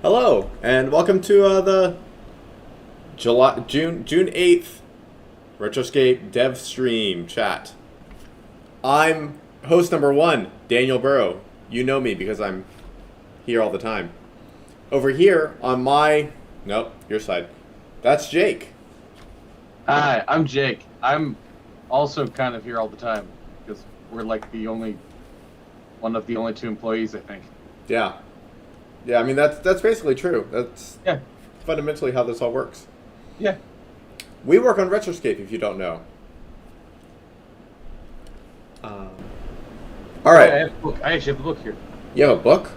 Hello, and welcome to the June 8th Retroscape Dev-Stream chat. I'm host number 1, Daniel Burrow. You know me because I'm here all the time. Over here on your side, that's Jake. Hi, I'm Jake. I'm also kind of here all the time because we're like one of the only two employees, I think. Yeah. Yeah, I mean, that's basically true. That's fundamentally how this all works. Yeah. We work on Retroscape, if you don't know. All right. I actually have the book here. You have a book?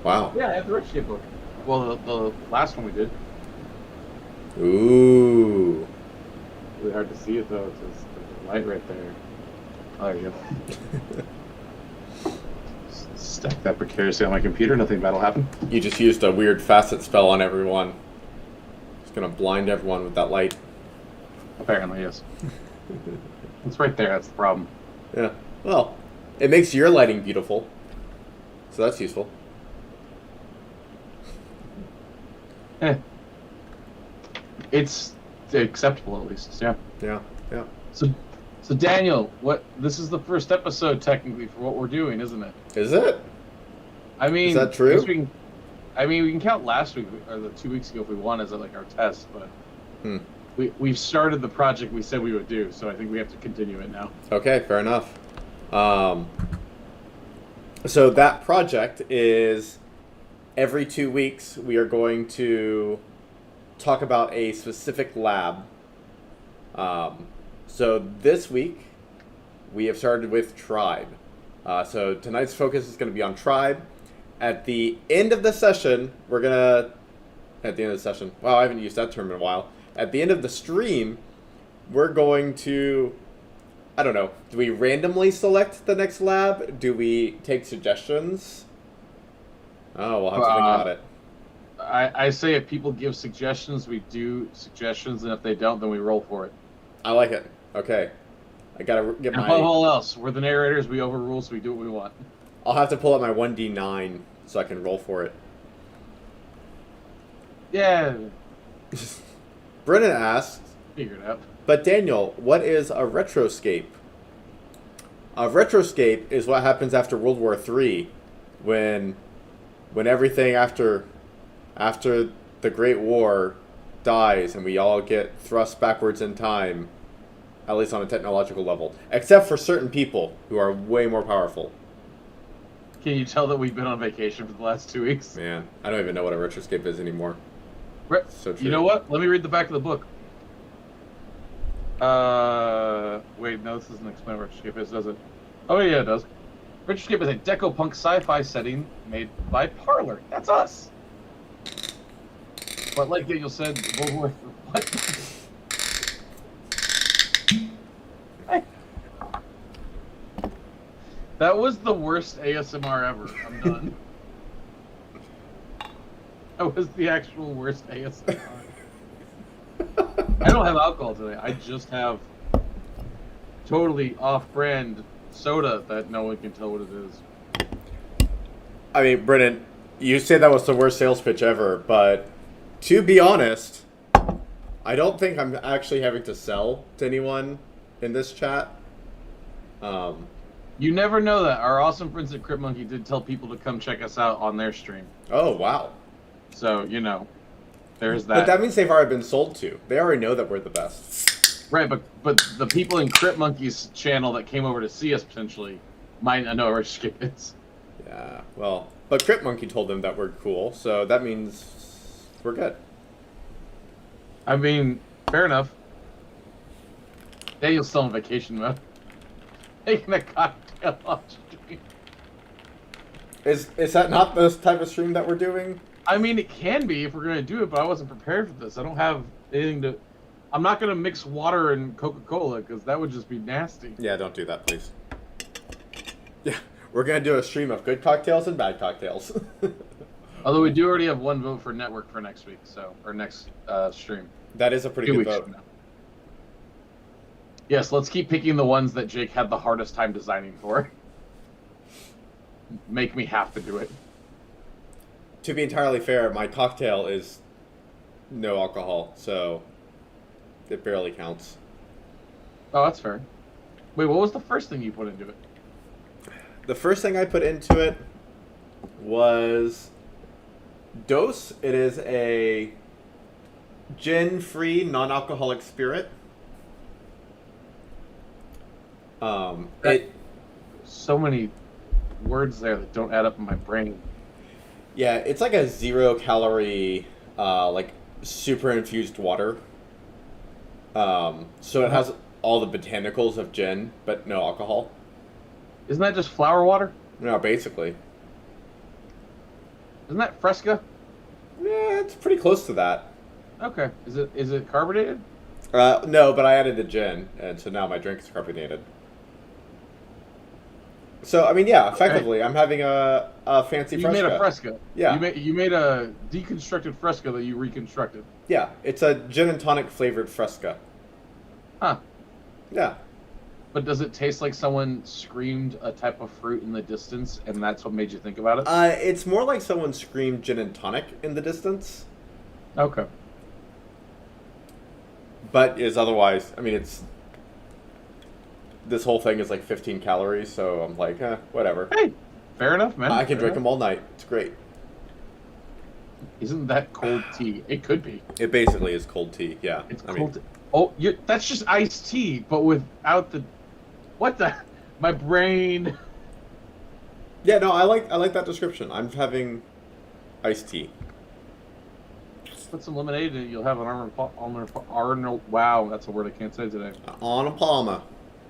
Wow. Yeah, I have the Retroscape book. Well, the last one we did. Ooh. Really hard to see it, though. There's a light right there. Oh, there you go. Stack that precariously on my computer. Nothing bad will happen. You just used a weird facet spell on everyone. It's gonna blind everyone with that light. Apparently, yes. It's right there. That's the problem. Yeah. Well, it makes your lighting beautiful. So that's useful. It's acceptable, at least. Yeah. Yeah. Yeah. So Daniel, this is the first episode technically for what we're doing, isn't it? Is it? I mean, is that true? We can count last week or the 2 weeks ago if we want as like our test, but we've started the project we said we would do, so I think we have to continue it now. Okay, fair enough. So that project is every 2 weeks we are going to talk about a specific lab. So this week we have started with Tribe. So tonight's focus is going to be on Tribe. At the end of the session, wow, I haven't used that term in a while. At the end of the stream, we're going to, I don't know, do we randomly select the next lab? Do we take suggestions? Oh, we'll have to think about it. I say if people give suggestions, we do suggestions, and if they don't, then we roll for it. I like it. Okay. I gotta get my... Above all else, we're the narrators, we overrule, so we do what we want. I'll have to pull out my 1d9 so I can roll for it. Yeah. Brennan asks... Figure it out. But Daniel, what is a retroscape? A retroscape is what happens after World War III, when everything after the Great War dies and we all get thrust backwards in time, at least on a technological level, except for certain people who are way more powerful. Can you tell that we've been on vacation for the last 2 weeks? Man, I don't even know what a retroscape is anymore. So true. You know what? Let me read the back of the book. Wait, no, this doesn't explain what Retroscape is, does it? Oh, yeah, it does. Retroscape is a deco-punk sci-fi setting made by Parlor. That's us! But like Daniel said, World War... What? That was the worst ASMR ever. I'm done. That was the actual worst ASMR. I don't have alcohol today. I just have totally off-brand soda that no one can tell what it is. I mean, Brennan, you say that was the worst sales pitch ever, but to be honest, I don't think I'm actually having to sell to anyone in this chat. You never know that. Our awesome friends at Crypt Monkey did tell people to come check us out on their stream. Oh, wow. So, there's that. But that means they've already been sold to. They already know that we're the best. Right, but the people in Crypt Monkey's channel that came over to see us potentially might not know where Retroscape is. Yeah, well, but Crypt Monkey told them that we're cool, so that means we're good. I mean, fair enough. Daniel's still on vacation mode. Taking a cocktail off stream. Is that not the type of stream that we're doing? I mean, it can be if we're going to do it, but I wasn't prepared for this. I don't have anything to... I'm not going to mix water and Coca-Cola, because that would just be nasty. Yeah, don't do that, please. Yeah, we're going to do a stream of good cocktails and bad cocktails. Although we do already have one vote for network for next week, or next stream. That is a pretty good vote. Yes, let's keep picking the ones that Jake had the hardest time designing for. Make me have to do it. to be entirely fair, my cocktail is no alcohol, so it barely counts. Oh, that's fair. Wait, what was the first thing you put into it? The first thing I put into it was Dose. It is a gin-free, non-alcoholic spirit. So many words there that don't add up in my brain. Yeah, it's like a 0-calorie, like super infused water. So it has all the botanicals of gin, but no alcohol. Isn't that just flower water? No, basically. Isn't that Fresca? Yeah, it's pretty close to that. Okay. Is it carbonated? No, but I added the gin, and so now my drink is carbonated. So, I mean, yeah, effectively, I'm having a fancy Fresca. You made a Fresca. Yeah. You made a deconstructed Fresca that you reconstructed. Yeah, it's a gin and tonic flavored Fresca. Huh. Yeah. But does it taste like someone screamed a type of fruit in the distance, and that's what made you think about it? It's more like someone screamed gin and tonic in the distance. Okay. But is otherwise, I mean, it's... This whole thing is like 15 calories, so I'm like, whatever. Hey, fair enough, man. I can drink them all night. It's great. Isn't that cold tea? It could be. It basically is cold tea, yeah. It's cold tea. Oh, that's just iced tea, but without the... What the... My brain... Yeah, no, I like that description. I'm having iced tea. Put some lemonade in it, you'll have an Arnold... Wow, that's a word I can't say today. Anapalma.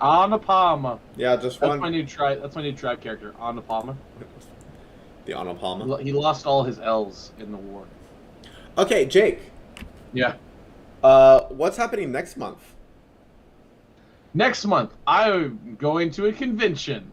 Anapalma. Yeah, just that's one. That's my new tribe character, Anapalma. The Anapalma. He lost all his L's in the war. Okay, Jake. Yeah. What's happening next month? Next month, I'm going to a convention.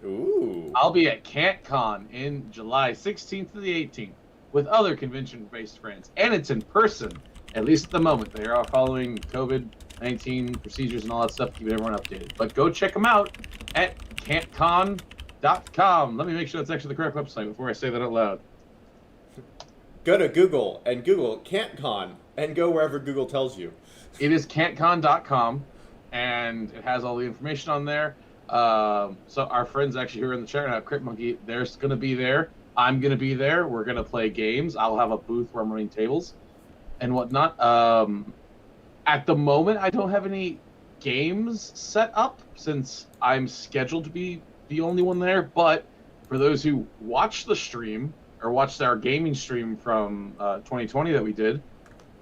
Ooh. I'll be at Can'tCon in July 16th to the 18th with other convention-based friends, and it's in person. At least at the moment, they are following COVID-19 procedures and all that stuff, keeping everyone updated. But go check them out at cantcon.com. Let me make sure that's actually the correct website before I say that out loud. Go to Google and Google Can'tCon and go wherever Google tells you. It is cantcon.com, and it has all the information on there. So our friends actually here in the chat right now, Crit Monkey, they're going to be there. I'm going to be there. We're going to play games. I'll have a booth where I'm running tables and whatnot. At the moment, I don't have any games set up since I'm scheduled to be the only one there. But for those who watch the stream or watched our gaming stream from 2020 that we did,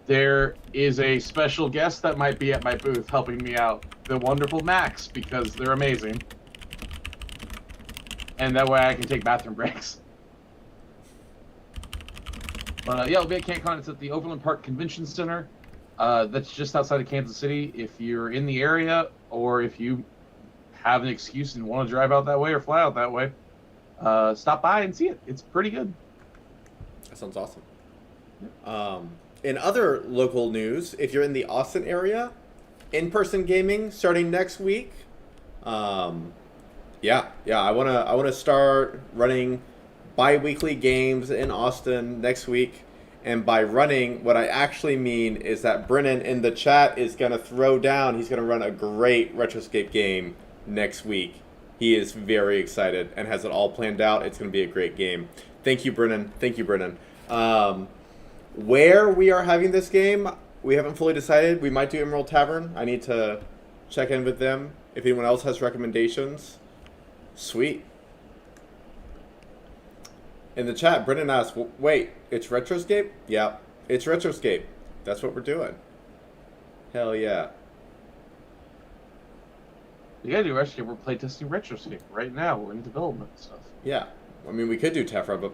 there is a special guest that might be at my booth helping me out, the wonderful Max, because they're amazing. And that way I can take bathroom breaks. But yeah, I'll be at Can'tCon. It's at the Overland Park Convention Center. That's just outside of Kansas City. If you're in the area, or if you have an excuse and want to drive out that way or fly out that way, stop by and see it. It's pretty good. That sounds awesome. In other local news, if you're in the Austin area, in-person gaming starting next week. I wanna start running bi-weekly games in Austin next week. And by running, what I actually mean is that Brennan in the chat is gonna throw down. He's gonna run a great Retroscape game next week. He is very excited and has it all planned out. It's gonna be a great game. Thank you, Brennan. Where we are having this game, we haven't fully decided. We might do Emerald Tavern. I need to check in with them. If anyone else has recommendations, sweet. In the chat, Brendan asked, wait, it's Retroscape? Yeah, it's Retroscape. That's what we're doing. Hell yeah. You gotta do Retroscape. We're playtesting Retroscape right now. We're in development and stuff. Yeah. I mean, we could do Tefra, but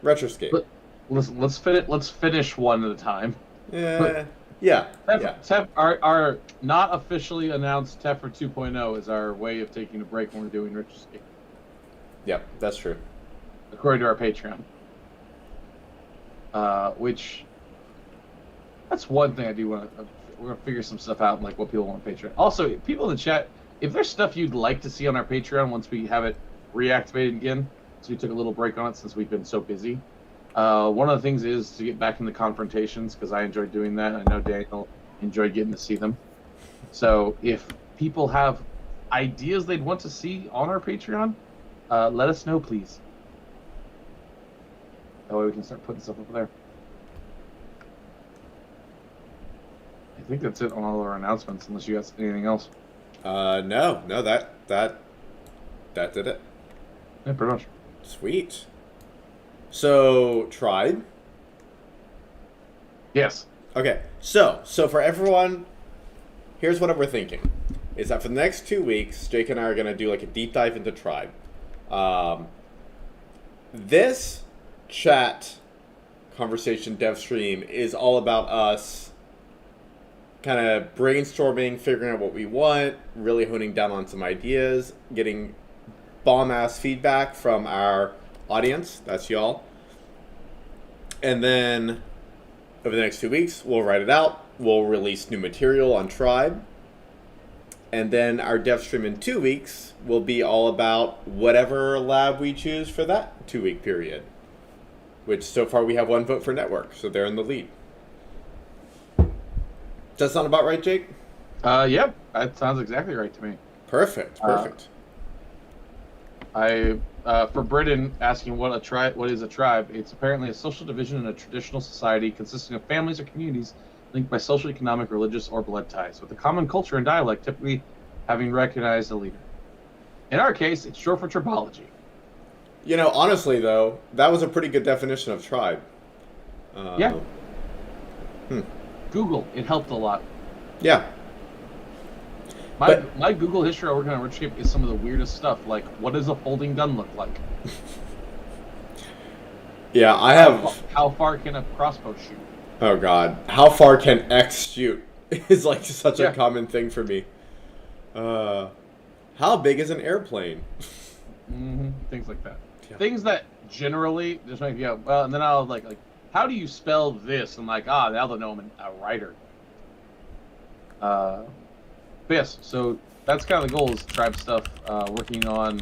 Retroscape. Let's finish one at a time. Yeah. Our not officially announced Tefra 2.0 is our way of taking a break when we're doing Retroscape. Yep, that's true. According to our Patreon. Which, that's one thing I do want to, we're going to figure some stuff out, like what people want on Patreon. Also, people in the chat, if there's stuff you'd like to see on our Patreon once we have it reactivated again, so we took a little break on it since we've been so busy. One of the things is to get back into confrontations, because I enjoyed doing that. I know Daniel enjoyed getting to see them. So if people have ideas they'd want to see on our Patreon, let us know, please. That way we can start putting stuff up there. I think that's it on all our announcements, unless you got anything else. No, that did it. Yeah, pretty much. Sweet. So, Tribe? Yes. Okay, so for everyone, here's what we're thinking. Is that for the next 2 weeks, Jake and I are going to do like a deep dive into Tribe. This chat conversation dev stream is all about us kind of brainstorming, figuring out what we want, really honing down on some ideas, getting bomb-ass feedback from our audience. That's y'all. And then over the next 2 weeks, we'll write it out. We'll release new material on Tribe. And then our dev stream in 2 weeks will be all about whatever lab we choose for that 2-week period. Which so far we have 1 vote for network, so they're in the lead. Does that sound about right, Jake? Yep, that sounds exactly right to me. Perfect. For Britain asking what is a tribe, it's apparently a social division in a traditional society consisting of families or communities linked by social, economic, religious, or blood ties, with a common culture and dialect typically having recognized a leader. In our case, it's short for tribology. You know, honestly, though, that was a pretty good definition of tribe. Yeah. Google, it helped a lot. Yeah. My Google history working on Retroscape is some of the weirdest stuff, like what does a folding gun look like? Yeah, I have... How far can a crossbow shoot? Oh, God. How far can X shoot is like such a common thing for me. How big is an airplane? Things like that. Yeah. Things that generally just make you go, well, and then I'll like, how do you spell this? And like, now they'll know I'm a writer. But yes, so that's kind of the goal is tribe stuff. Working on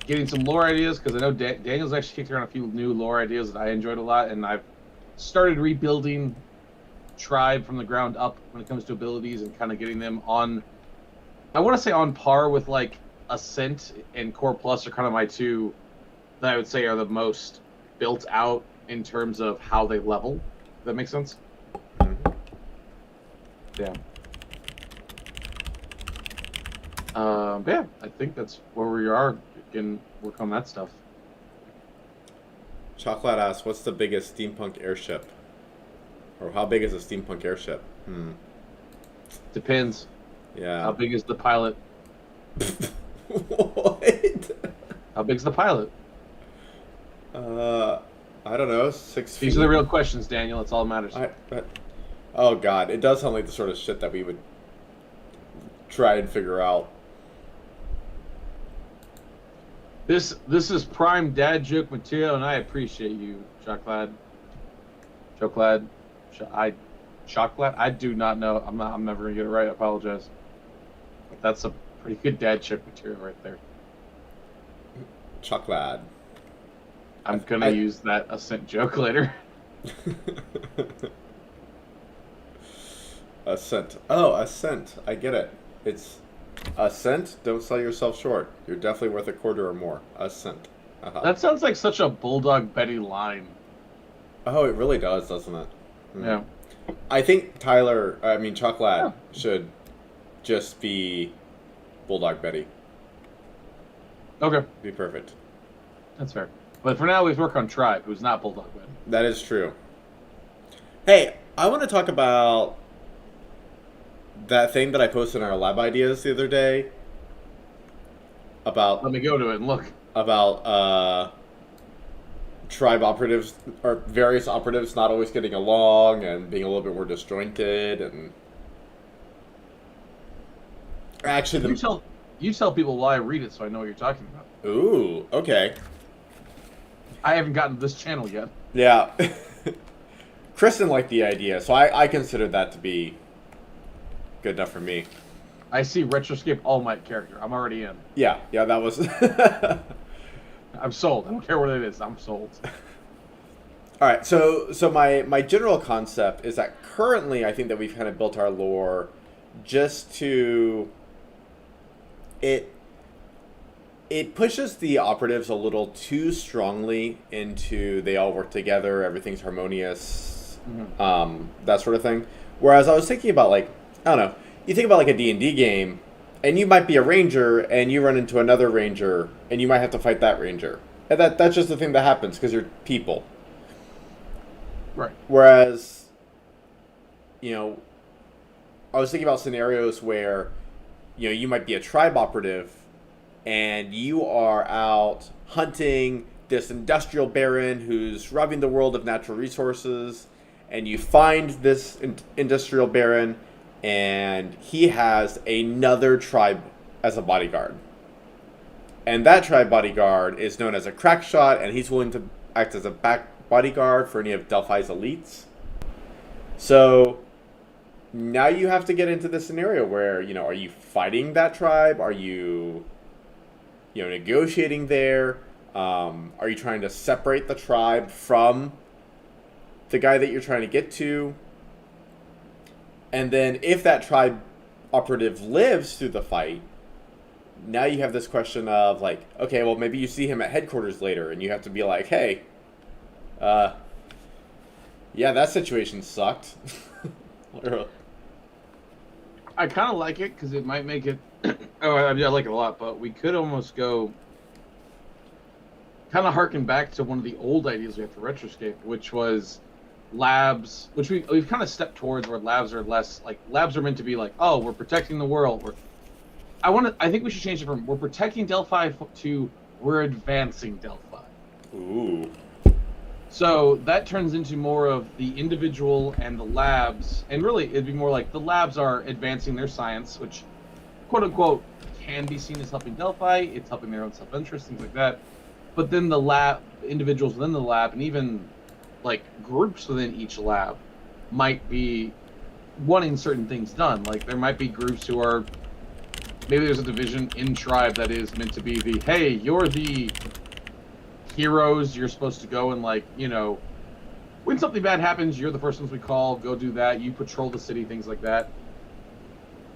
getting some lore ideas, because I know Daniel's actually kicked around a few new lore ideas that I enjoyed a lot, and I've started rebuilding tribe from the ground up when it comes to abilities and kind of getting them on, I want to say on par with like Ascent and Core Plus are kind of my two that I would say are the most built out in terms of how they level. Does that make sense? Yeah. Yeah, I think that's where we are. We can work on that stuff. Chocolate asks, what's the biggest steampunk airship? Or how big is a steampunk airship? Depends. Yeah. How big is the pilot? What? How big's the pilot? I don't know, 6 feet. These are the real questions, Daniel. That's all that matters. Oh, God. It does sound like the sort of shit that we would try and figure out. This is prime dad joke material, and I appreciate you, Chocolate. Chocolate. I do not know. I'm never gonna get it right. I apologize. But that's a pretty good dad joke material right there. Chocolate. I'm gonna use that Ascent joke later. Ascent. Oh, Ascent. I get it. It's Ascent. Don't sell yourself short. You're definitely worth a quarter or more. Ascent. That sounds like such a Bulldog Betty line. Oh, it really does, doesn't it? Yeah. I think Chocolate should just be Bulldog Betty. Okay. Be perfect. That's fair. But for now, we work on Tribe, who's not Bulldog Betty. That is true. Hey, I want to talk about that thing that I posted in our lab ideas the other day. About... Let me go to it and look. About, tribe operatives, or various operatives not always getting along and being a little bit more disjointed, and... Actually, You tell people why I read it so I know what you're talking about. Ooh, okay. I haven't gotten to this channel yet. Yeah. Kristen liked the idea, so I considered that to be good enough for me. I see Retroscape All Might character. I'm already in. Yeah, that was... I'm sold. I don't care what it is. I'm sold. All right, so my general concept is that currently I think that we've kind of built our lore just to it pushes the operatives a little too strongly into they all work together, everything's harmonious, that sort of thing. Whereas I was thinking about, like, I don't know, you think about like a D&D game, and you might be a ranger, and you run into another ranger, and you might have to fight that ranger. And that's just the thing that happens, because you're people. Right. Whereas, I was thinking about scenarios where, you might be a tribe operative, and you are out hunting this industrial baron who's robbing the world of natural resources, and you find this industrial baron, and he has another tribe as a bodyguard. And that tribe bodyguard is known as a crack shot, and he's willing to act as a back bodyguard for any of Delphi's elites. So now you have to get into this scenario where, are you fighting that tribe? Are you, negotiating there? Are you trying to separate the tribe from the guy that you're trying to get to? And then if that tribe operative lives through the fight, now you have this question of, like, okay, well, maybe you see him at headquarters later, and you have to be like, hey, yeah, that situation sucked. I kind of like it because it might make it. I like it a lot, but we could almost go kind of harken back to one of the old ideas we had for Retroscape, which was labs, which we've kind of stepped towards, where labs are less like labs are meant to be like, oh, we're protecting the world. I think we should change it from we're protecting Delphi to we're advancing Delphi. Ooh. So that turns into more of the individual and the labs, and really it'd be more like the labs are advancing their science, which quote unquote can be seen as helping Delphi. It's helping their own self-interest, things like that. But then the lab individuals within the lab, and even like groups within each lab, might be wanting certain things done. Like there might be groups who are, maybe there's a division in tribe that is meant to be the, hey, you're the heroes, you're supposed to go and, like, when something bad happens, you're the first ones we call, go do that, you patrol the city, things like that.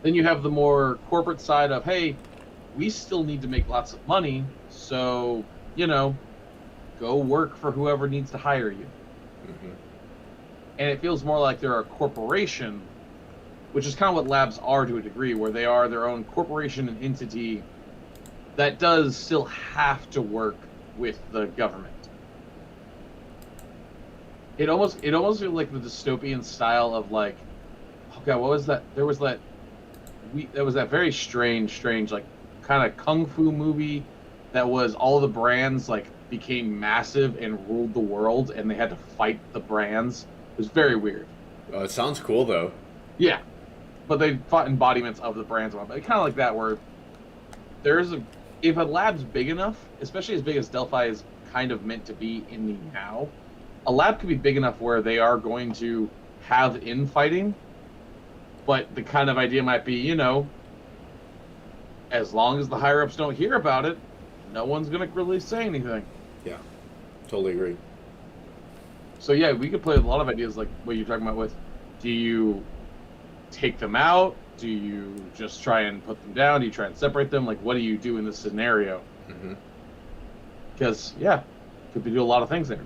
Then you have the more corporate side of, hey, we still need to make lots of money, so, go work for whoever needs to hire you. Mm-hmm. And it feels more like they're a corporation, which is kind of what labs are to a degree, where they are their own corporation and entity that does still have to work with the government. It almost feels like the dystopian style of, like, okay, what was that? There was that very strange, like, kind of kung fu movie that was all the brands, like, became massive and ruled the world, and they had to fight the brands. It was very weird. Oh, it sounds cool, though. Yeah, but they fought embodiments of the brands. But kind of like that, where if a lab's big enough, especially as big as Delphi is kind of meant to be in the now, a lab could be big enough where they are going to have infighting, but the kind of idea might be, as long as the higher-ups don't hear about it, no one's going to really say anything. Yeah, totally agree. So yeah, we could play with a lot of ideas like what you're talking about with, do you take them out? Do you just try and put them down? Do you try and separate them? Like, what do you do in this scenario? Mm-hmm. Because, yeah, could be do a lot of things there.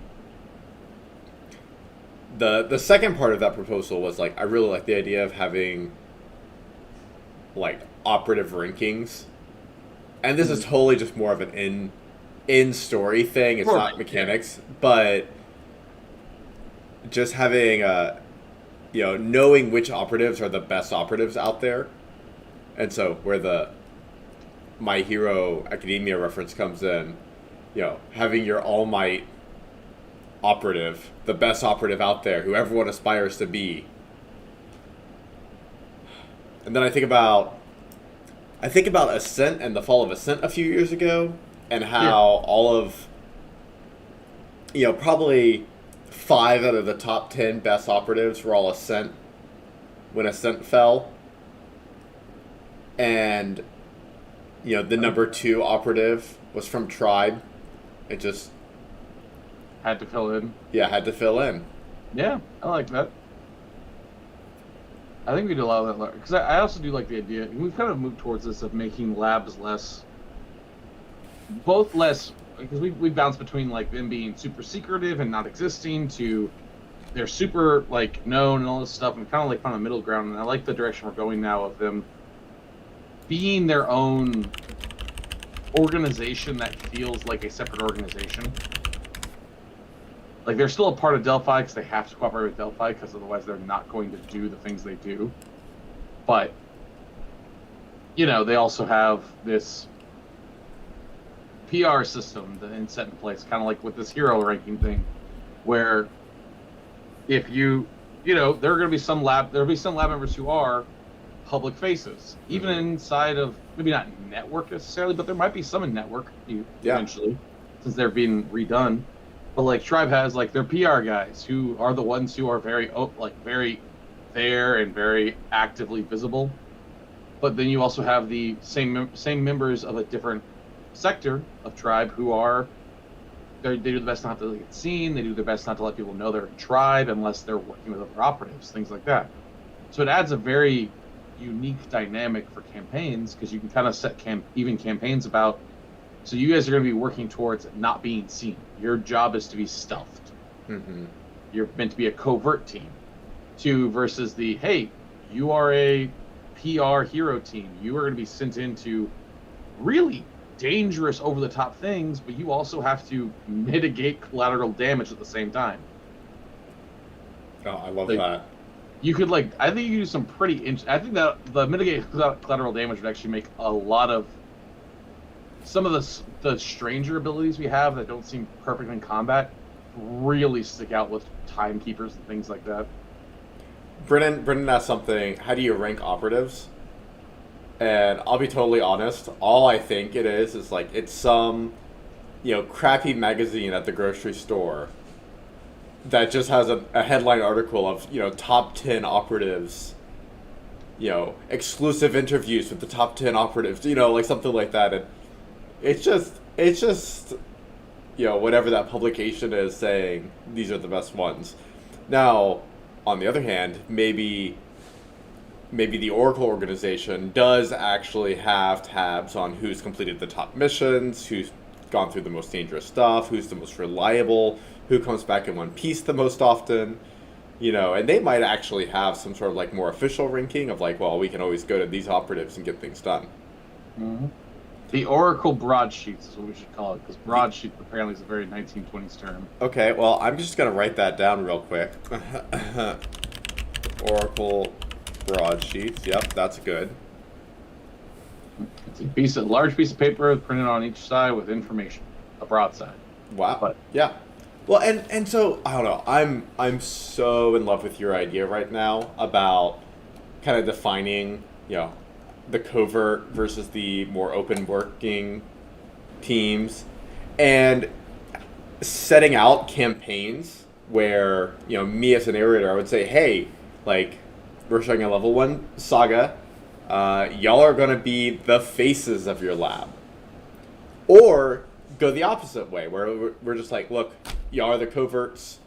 The second part of that proposal was, like, I really like the idea of having, like, operative rankings. And this is totally just more of an in-story thing. It's not mechanics. Yeah. But just having knowing which operatives are the best operatives out there. And so where the My Hero Academia reference comes in, having your All Might operative, the best operative out there, who everyone aspires to be. And then I think about Ascent and the fall of Ascent a few years ago, and how all of, probably 5 out of the top 10 best operatives were all Ascent when Ascent fell. And, the number 2 operative was from Tribe, It just Had to fill in. had to fill in. Yeah, I like that. I think we do a lot of that because I also do like the idea. We've kind of moved towards this of making labs less, because we bounce between like them being super secretive and not existing to they're super like known and all this stuff, and kind of like found a middle ground. And I like the direction we're going now of them being their own organization that feels like a separate organization. Like, they're still a part of Delphi because they have to cooperate with Delphi because otherwise they're not going to do the things they do. But, you know, they also have this PR system that's set in place, kind of like with this hero ranking thing, where if there are going to be there'll be some lab members who are public faces, even inside of, maybe not network necessarily, but there might be some in network eventually, since they're being redone. But like Tribe has like their PR guys who are the ones who are very there and very actively visible. But then you also have the same members of a different sector of Tribe who are they do the best not to get seen. They do their best not to let people know they're in Tribe unless they're working with other operatives, things like that. So it adds a very unique dynamic for campaigns because you can kind of set even campaigns about. So you guys are going to be working towards not being seen. Your job is to be stealthed. Mm-hmm. You're meant to be a covert team. Versus the, hey, you are a PR hero team. You are going to be sent into really dangerous, over-the-top things, but you also have to mitigate collateral damage at the same time. Oh, I love that. You could, I think you do some pretty... I think that the mitigate collateral damage would actually make a lot of... Some of the stranger abilities we have that don't seem perfect in combat really stick out with timekeepers and things like that. Brennan asked something, how do you rank operatives? And I'll be totally honest, all I think it is like it's some, crappy magazine at the grocery store that just has a headline article of, top 10 operatives, exclusive interviews with the top 10 operatives, like something like that. And it's just, whatever that publication is saying, these are the best ones. Now, on the other hand, maybe the Oracle organization does actually have tabs on who's completed the top missions, who's gone through the most dangerous stuff, who's the most reliable, who comes back in one piece the most often, and they might actually have some sort of more official ranking of we can always go to these operatives and get things done. Mm-hmm. The Oracle broadsheets is what we should call it, because broadsheet apparently is a very 1920s term. Okay, well, I'm just going to write that down real quick. Oracle broadsheets. Yep, that's good. It's a large piece of paper printed on each side with information. A broadside. Wow. Yeah. Well, and so, I don't know, I'm so in love with your idea right now about kind of defining, the covert versus the more open working teams, and setting out campaigns where, me as a narrator, I would say, hey, we're showing a level 1 saga, y'all are going to be the faces of your lab. Or go the opposite way, where we're just look, y'all are the coverts,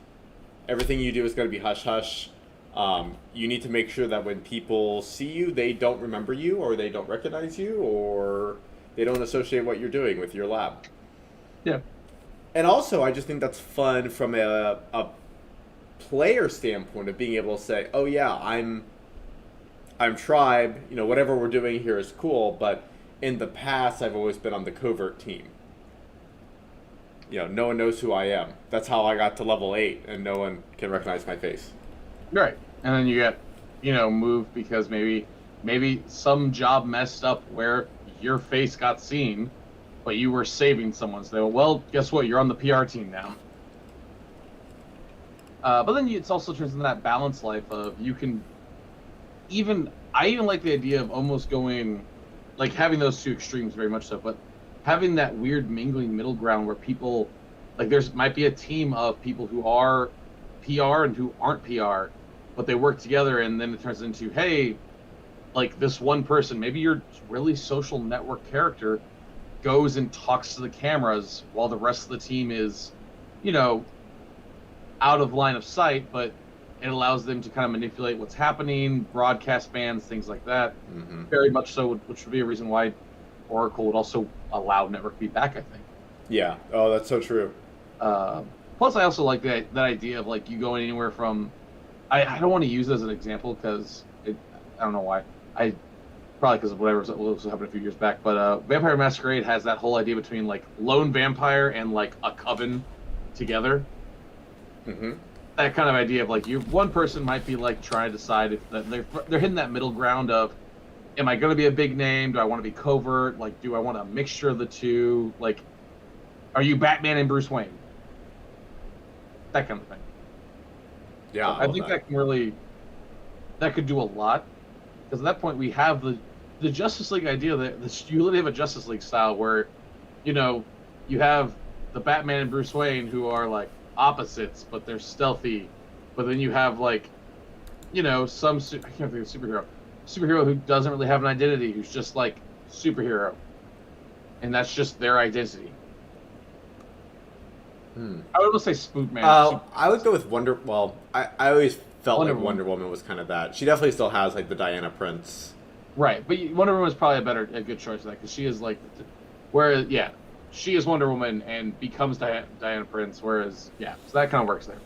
everything you do is going to be hush-hush. You need to make sure that when people see you, they don't remember you, or they don't recognize you, or they don't associate what you're doing with your lab. Yeah. And also, I just think that's fun from a player standpoint of being able to say, oh yeah, I'm Tribe, whatever we're doing here is cool, but in the past, I've always been on the covert team. No one knows who I am. That's how I got to level 8, and no one can recognize my face. Right. And then you get, moved because maybe some job messed up where your face got seen, but you were saving someone. So, well, guess what? You're on the PR team now. But then it also turns into that balance life of I even like the idea of almost going, having those two extremes very much so, but having that weird mingling middle ground where people, there's might be a team of people who are PR and who aren't PR, but they work together, and then it turns into, hey, this one person, maybe you're really social network character, goes and talks to the cameras while the rest of the team is, out of line of sight, but it allows them to kind of manipulate what's happening, broadcast bands, things like that. Mm-hmm. Very much so, which would be a reason why Oracle would also allow network feedback, I think. Yeah. Oh, that's so true. Plus, I also like that idea of like you going anywhere from. I don't want to use it as an example because I don't know why. Probably because of whatever was happened a few years back. But Vampire Masquerade has that whole idea between like lone vampire and like a coven together. Mm-hmm. That kind of idea of like one person might be like trying to decide if they're hitting that middle ground of, am I going to be a big name? Do I want to be covert? Like, do I want a mixture of the two? Like, are you Batman and Bruce Wayne? That kind of thing. Yeah, I think that can really, that could do a lot, because at that point we have the Justice League idea that you literally have a Justice League style where, you have the Batman and Bruce Wayne who are like opposites, but they're stealthy, but then you have like, I can't think of superhero who doesn't really have an identity, who's just like superhero, and that's just their identity. I would almost say Spookman. I would go with Wonder. Well, I always felt like Wonder Woman was kind of that. She definitely still has like the Diana Prince. Right, but Wonder Woman is probably a good choice for that, because she is like, whereas she is Wonder Woman and becomes Diana Prince, whereas so that kind of works there.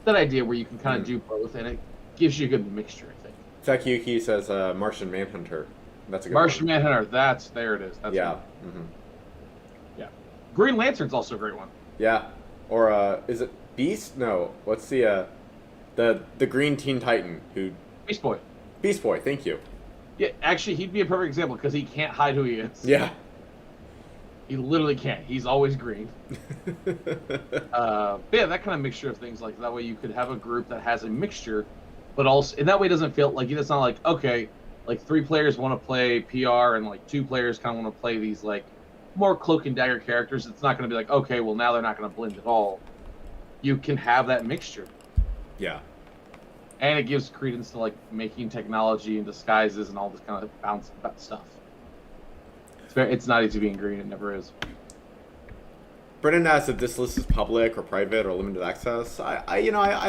That idea where you can kind of do both, and it gives you a good mixture, I think. Takayuki says Martian Manhunter. That's a good Martian one. Manhunter. There it is. That's yeah. Mm-hmm. Yeah. Green Lantern's also a great one. Yeah. Or is it Beast? No. What's the Green Teen Titan who? Beast Boy. Beast Boy. Thank you. Yeah, actually, he'd be a perfect example because he can't hide who he is. Yeah. He literally can't. He's always green. But yeah, that kind of mixture of things, like that way you could have a group that has a mixture, but also, and that way it doesn't feel like, it's not like, okay, like 3 players want to play PR and like 2 players kind of want to play these like more cloak and dagger characters. It's not going to be like, okay, well now they're not going to blend at all. You can have that mixture. Yeah. And it gives credence to like making technology and disguises and all this kind of bounce stuff. It's not easy being green. It never is. Brennan asked if this list is public or private or limited access. I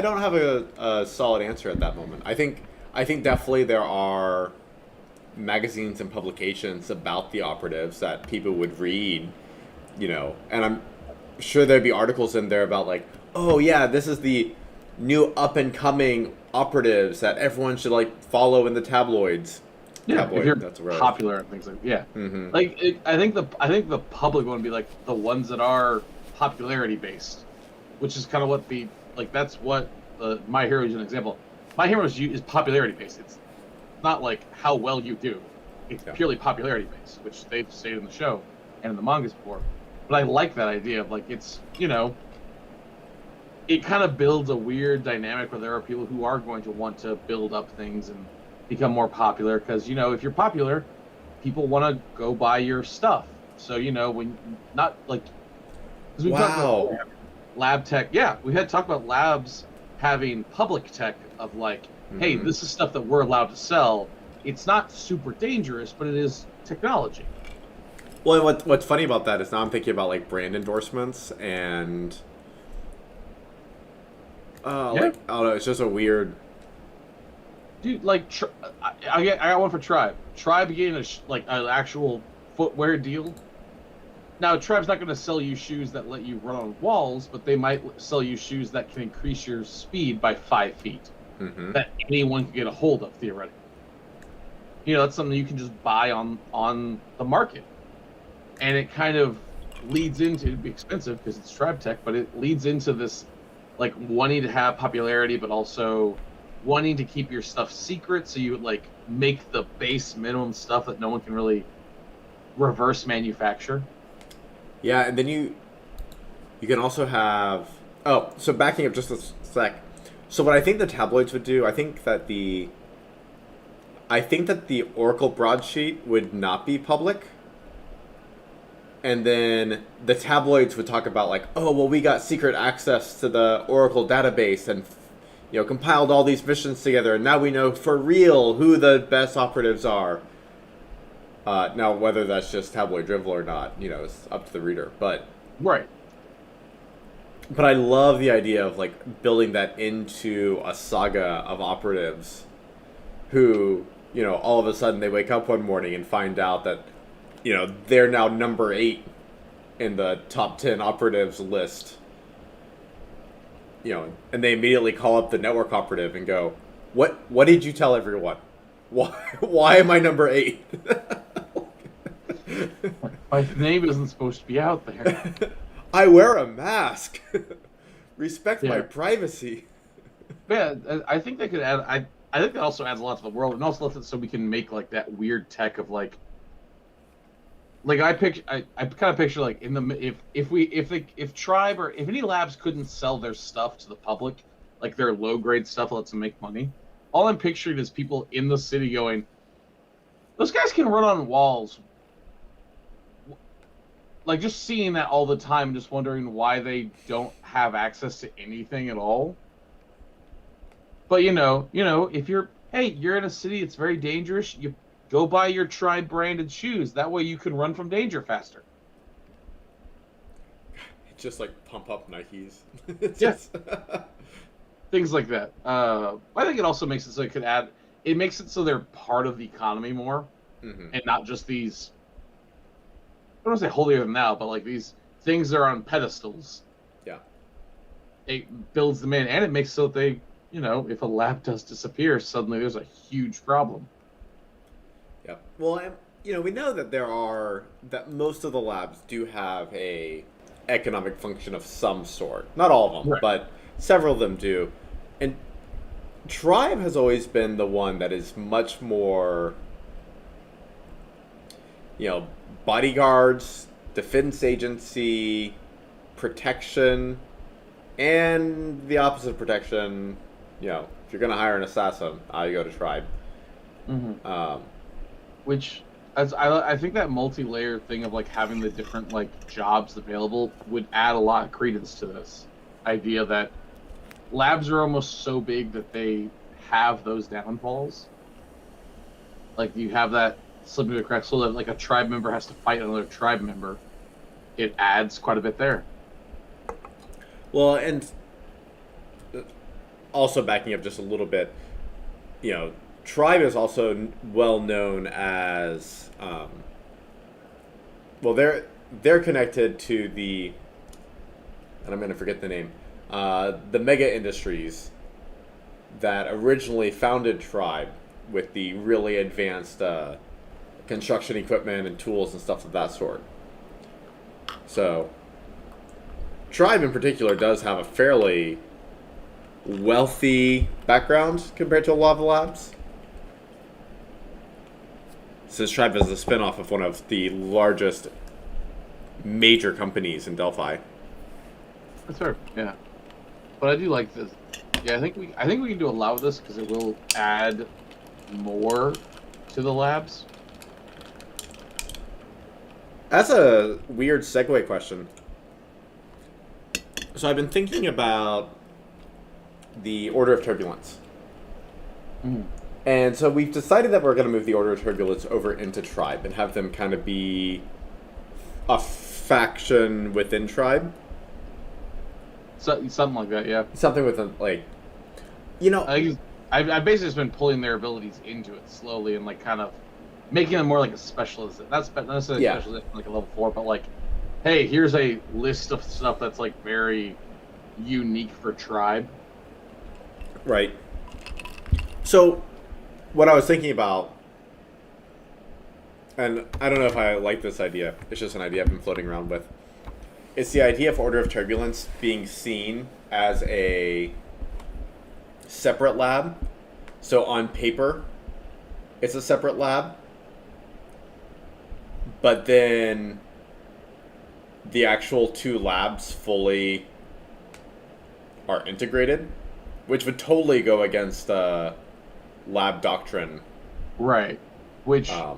don't have a solid answer at that moment. I think definitely there are magazines and publications about the operatives that people would read, and I'm sure there'd be articles in there about like, oh yeah, this is the new up and coming operatives that everyone should like follow in the tabloids. Yeah, Tabloid, if you're that's right. popular and things like Mm-hmm. like I think the public one would be like the ones that are popularity based, which is kind of what that's what My Hero is an example. My Hero is popularity based. It's not like how well you do. It's purely popularity based, which they've stated in the show and in the mangas before. But I like that idea of like it's it kind of builds a weird dynamic where there are people who are going to want to build up things and become more popular, because if you're popular, people want to go buy your stuff. So when not like, because we talked about lab tech. Yeah, we had talked about labs having public tech of like, hey, this is stuff that we're allowed to sell. It's not super dangerous, but it is technology. Well, what's funny about that is now I'm thinking about like brand endorsements and like, I don't know, it's just a weird. Dude, like, I got one for Tribe. Tribe getting an actual footwear deal. Now, Tribe's not going to sell you shoes that let you run on walls, but they might sell you shoes that can increase your speed by 5 feet. Mm-hmm. That anyone can get a hold of, theoretically. That's something you can just buy on the market. And it kind of leads into, it'd be expensive because it's Tribe tech, but it leads into this, like, wanting to have popularity, but also wanting to keep your stuff secret, so you would like make the base minimum stuff that no one can really reverse manufacture. Yeah, and then you can also have so backing up just a sec. So what I think the tabloids would do, I think that the Oracle broadsheet would not be public. And then the tabloids would talk about like, oh well, we got secret access to the Oracle database and compiled all these missions together, and now we know for real who the best operatives are. Now, whether that's just tabloid drivel or not, is up to the reader. Right. But I love the idea of like building that into a saga of operatives who, all of a sudden they wake up one morning and find out that, they're now number 8 in the top 10 operatives list. And they immediately call up the network operative and go, "What did you tell everyone? Why am I number 8?" My name isn't supposed to be out there. I wear a mask. Respect my privacy. Yeah, I think they could add. I think that also adds a lot to the world, and also lets it so we can make like that weird tech of like I kind of picture like in the if Tribe or if any labs couldn't sell their stuff to the public, like their low grade stuff that lets them make money. All I'm picturing is people in the city going, "Those guys can run on walls." Like just seeing that all the time, just wondering why they don't have access to anything at all. But if you're in a city, it's very dangerous. You go buy your Tribe branded shoes. That way you can run from danger faster. Just like pump up Nikes. Yes. Things like that. I think it also makes it so it makes it so they're part of the economy more, and not just these. I don't want to say holier than thou, but like these things that are on pedestals. Yeah. It builds them in, and it makes so that they, if a lab does disappear, suddenly there's a huge problem. Yeah. Well, we know that most of the labs do have a economic function of some sort. Not all of them, right. But several of them do. And Tribe has always been the one that is much more, bodyguards, defense agency, protection, and the opposite of protection. If you're going to hire an assassin, you go to Tribe. Mm-hmm. Which, I think that multi-layer thing of like having the different like jobs available would add a lot of credence to this idea that labs are almost so big that they have those downfalls. Like you have that slipping to the cracks so that like a Tribe member has to fight another Tribe member. It adds quite a bit there. Well, and also backing up just a little bit, Tribe is also well known as, they're connected to the, and I'm going to forget the name, the mega industries that originally founded Tribe with the really advanced construction equipment and tools and stuff of that sort. So, Tribe in particular does have a fairly wealthy background compared to a lot of the labs. Since Tribe is a spin-off of one of the largest major companies in Delphi. That's fair, yeah. But I do like this. Yeah, I think we can do a lot with this because it will add more to the labs. That's a weird segue question. So I've been thinking about the Order of Turbulence. Mm. And so we've decided that we're going to move the Order of Turbulence over into Tribe and have them kind of be a faction within Tribe. So, something like that, yeah. Something with a, like, I've basically just been pulling their abilities into it slowly and like kind of making them more like a specialist. Not necessarily a specialist like a level 4, but like, hey, here's a list of stuff that's like very unique for Tribe. Right. So, what I was thinking about, and I don't know if I like this idea, it's just an idea I've been floating around with. It's the idea of Order of Turbulence being seen as a separate lab. So on paper, it's a separate lab. But then the actual two labs fully are integrated, which would totally go against lab doctrine. Right. Which I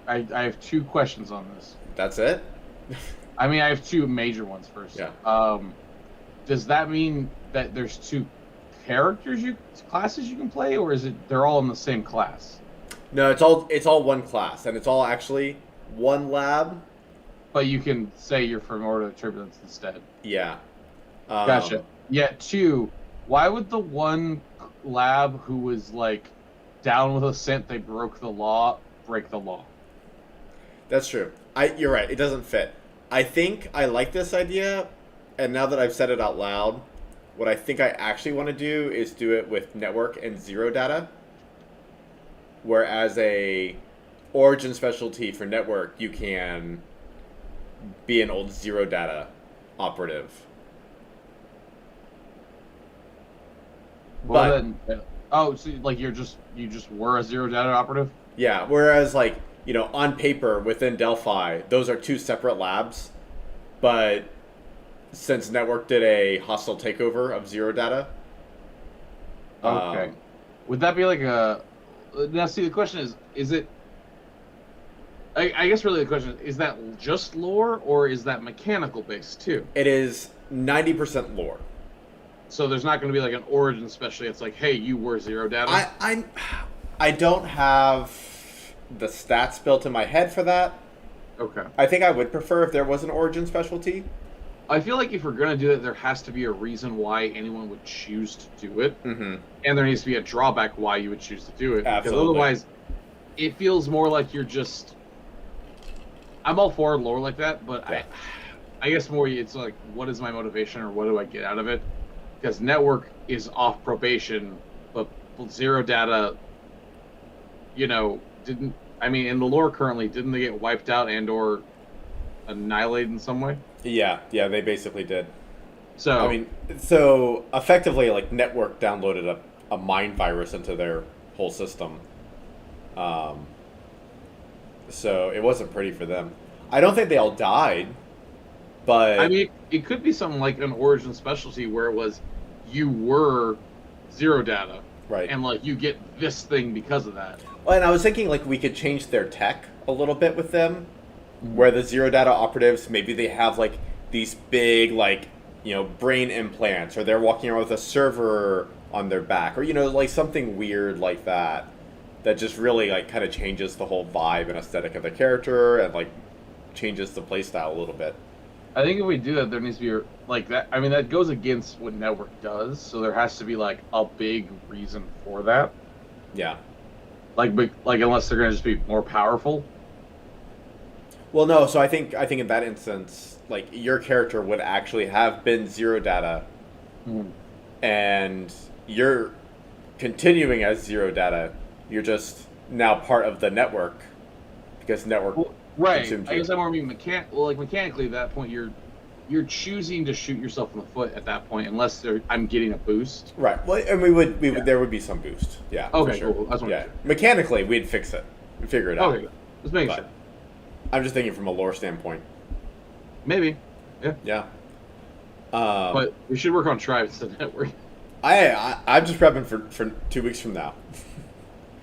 have 2 questions on this. That's it? I mean, I have 2 major ones first. Yeah. Does that mean that there's 2 classes you can play, or is it they're all in the same class? No, it's all one class, and it's all actually one lab. But you can say you're from Order of Turbulence instead. Yeah. Gotcha. Yeah, 2. Why would the one lab who was like down with a scent they broke the law break the law? That's true. You're right. It doesn't fit. I think I like this idea, and now that I've said it out loud, what I think I actually want to do is do it with network and zero data. Whereas a origin specialty for network, you can be an old zero data operative. Well, then, so like you just were a zero data operative? Yeah, whereas like, on paper within Delphi, those are two separate labs, but since network did a hostile takeover of zero data. Okay. Would that be like a... Now, see, the question is it... I guess really the question is that just lore, or is that mechanical based too? It is 90% lore. So there's not going to be like an origin specialty. It's like, hey, you were zero data. I don't have the stats built in my head for that. Okay. I think I would prefer if there was an origin specialty. I feel like if we're going to do it, there has to be a reason why anyone would choose to do it. Mm-hmm. And there needs to be a drawback why you would choose to do it. Absolutely. Because otherwise, it feels more like you're just... I'm all for lore like that, but yeah. I guess more it's like, what is my motivation or what do I get out of it? Because network is off probation, but zero data, didn't... I mean, in the lore currently, didn't they get wiped out and or annihilated in some way? Yeah, they basically did. So I mean, so effectively, like, network downloaded a mind virus into their whole system. So it wasn't pretty for them. I don't think they all died, but I mean, it could be something like an origin specialty where it was you were zero data, right, and like you get this thing because of that. Well, and I was thinking like we could change their tech a little bit with them. Where the zero data operatives, maybe they have like these big like, brain implants, or they're walking around with a server on their back, or like something weird like that just really like kind of changes the whole vibe and aesthetic of the character and like changes the playstyle a little bit. I think if we do that, there needs to be like that. I mean, that goes against what network does, so there has to be like a big reason for that. Yeah. Like unless they're gonna just be more powerful. Well, no. So I think in that instance, like your character would actually have been zero data, and you're continuing as zero data. You're just now part of the network because network. Well, right. consumes I you. guess I'm more meaning mechanically at that point you're choosing to shoot yourself in the foot at that point unless I'm getting a boost. Right. Well, and we would there would be some boost. Yeah. Okay. For sure. Cool. That's what Yeah. Mechanically, we'd fix it. We'd figure it out. Okay. Let's make sure. I'm just thinking from a lore standpoint. Maybe. Yeah. Yeah. But we should work on tribes to network. I'm just prepping for 2 weeks from now.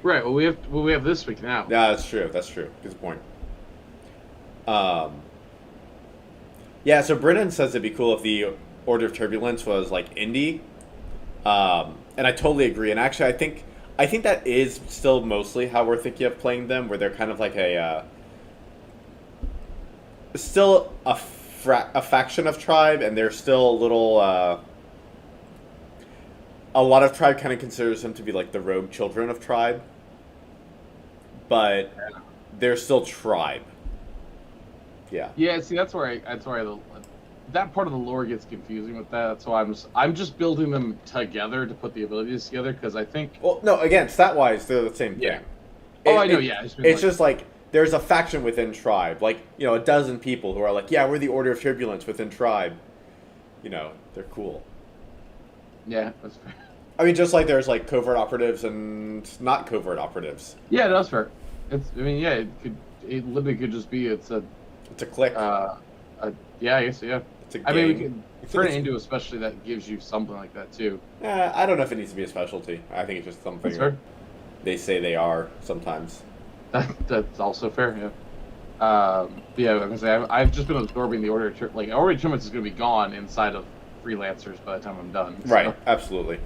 Right. Well, we have this week now. Yeah, that's true. Good point. Yeah. So Brennan says it'd be cool if the Order of Turbulence was like indie, and I totally agree. And actually, I think that is still mostly how we're thinking of playing them, where they're kind of like still a faction of Tribe, and they're still a little. A lot of Tribe kind of considers them to be like the rogue children of Tribe, but they're still Tribe. Yeah. Yeah. See, that's where that part of the lore gets confusing with that. That's why I'm just building them together to put the abilities together because I think. Well, no. Again, stat-wise, they're the same thing. Yeah. I know. Yeah. It's just like there's a faction within Tribe, like a dozen people who are like, yeah, we're the Order of Turbulence within Tribe. They're cool. Yeah, that's fair. I mean, just like there's like covert operatives and not covert operatives. Yeah, that's fair. It literally could just be it's a click. Yeah, I guess yeah. It's a game. I mean, we could turn it into a specialty that gives you something like that too. I don't know if it needs to be a specialty. I think it's just something that they say they are sometimes. That's also fair. Yeah. Yeah. I was gonna say I've just been absorbing the Order of Order of Turbulence is gonna be gone inside of freelancers by the time I'm done. So. Right. Absolutely.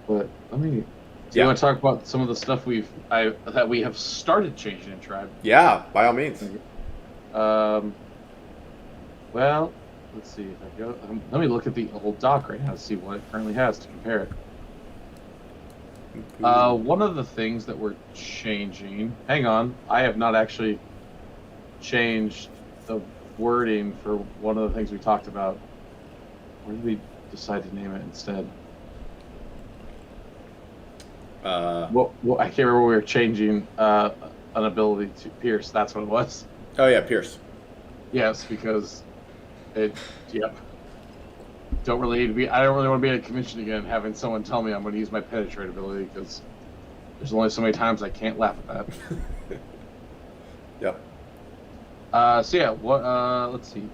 But let me Do you want to talk about some of the stuff that we have started changing in Tribe? Yeah, by all means. Well, let's see if I go. Let me look at the old doc right now to see what it currently has to compare it. One of the things that we're changing. Hang on, I have not actually changed the wording for one of the things we talked about. Where did we decide to name it instead? Well, I can't remember. We were changing an ability to Pierce. That's what it was. Oh yeah, Pierce. Yes, because it. Yep. Don't really need to be. I don't really want to be at a convention again having someone tell me I'm going to use my penetrate ability because there's only so many times I can't laugh at that. Yep. So yeah, what? Let's see.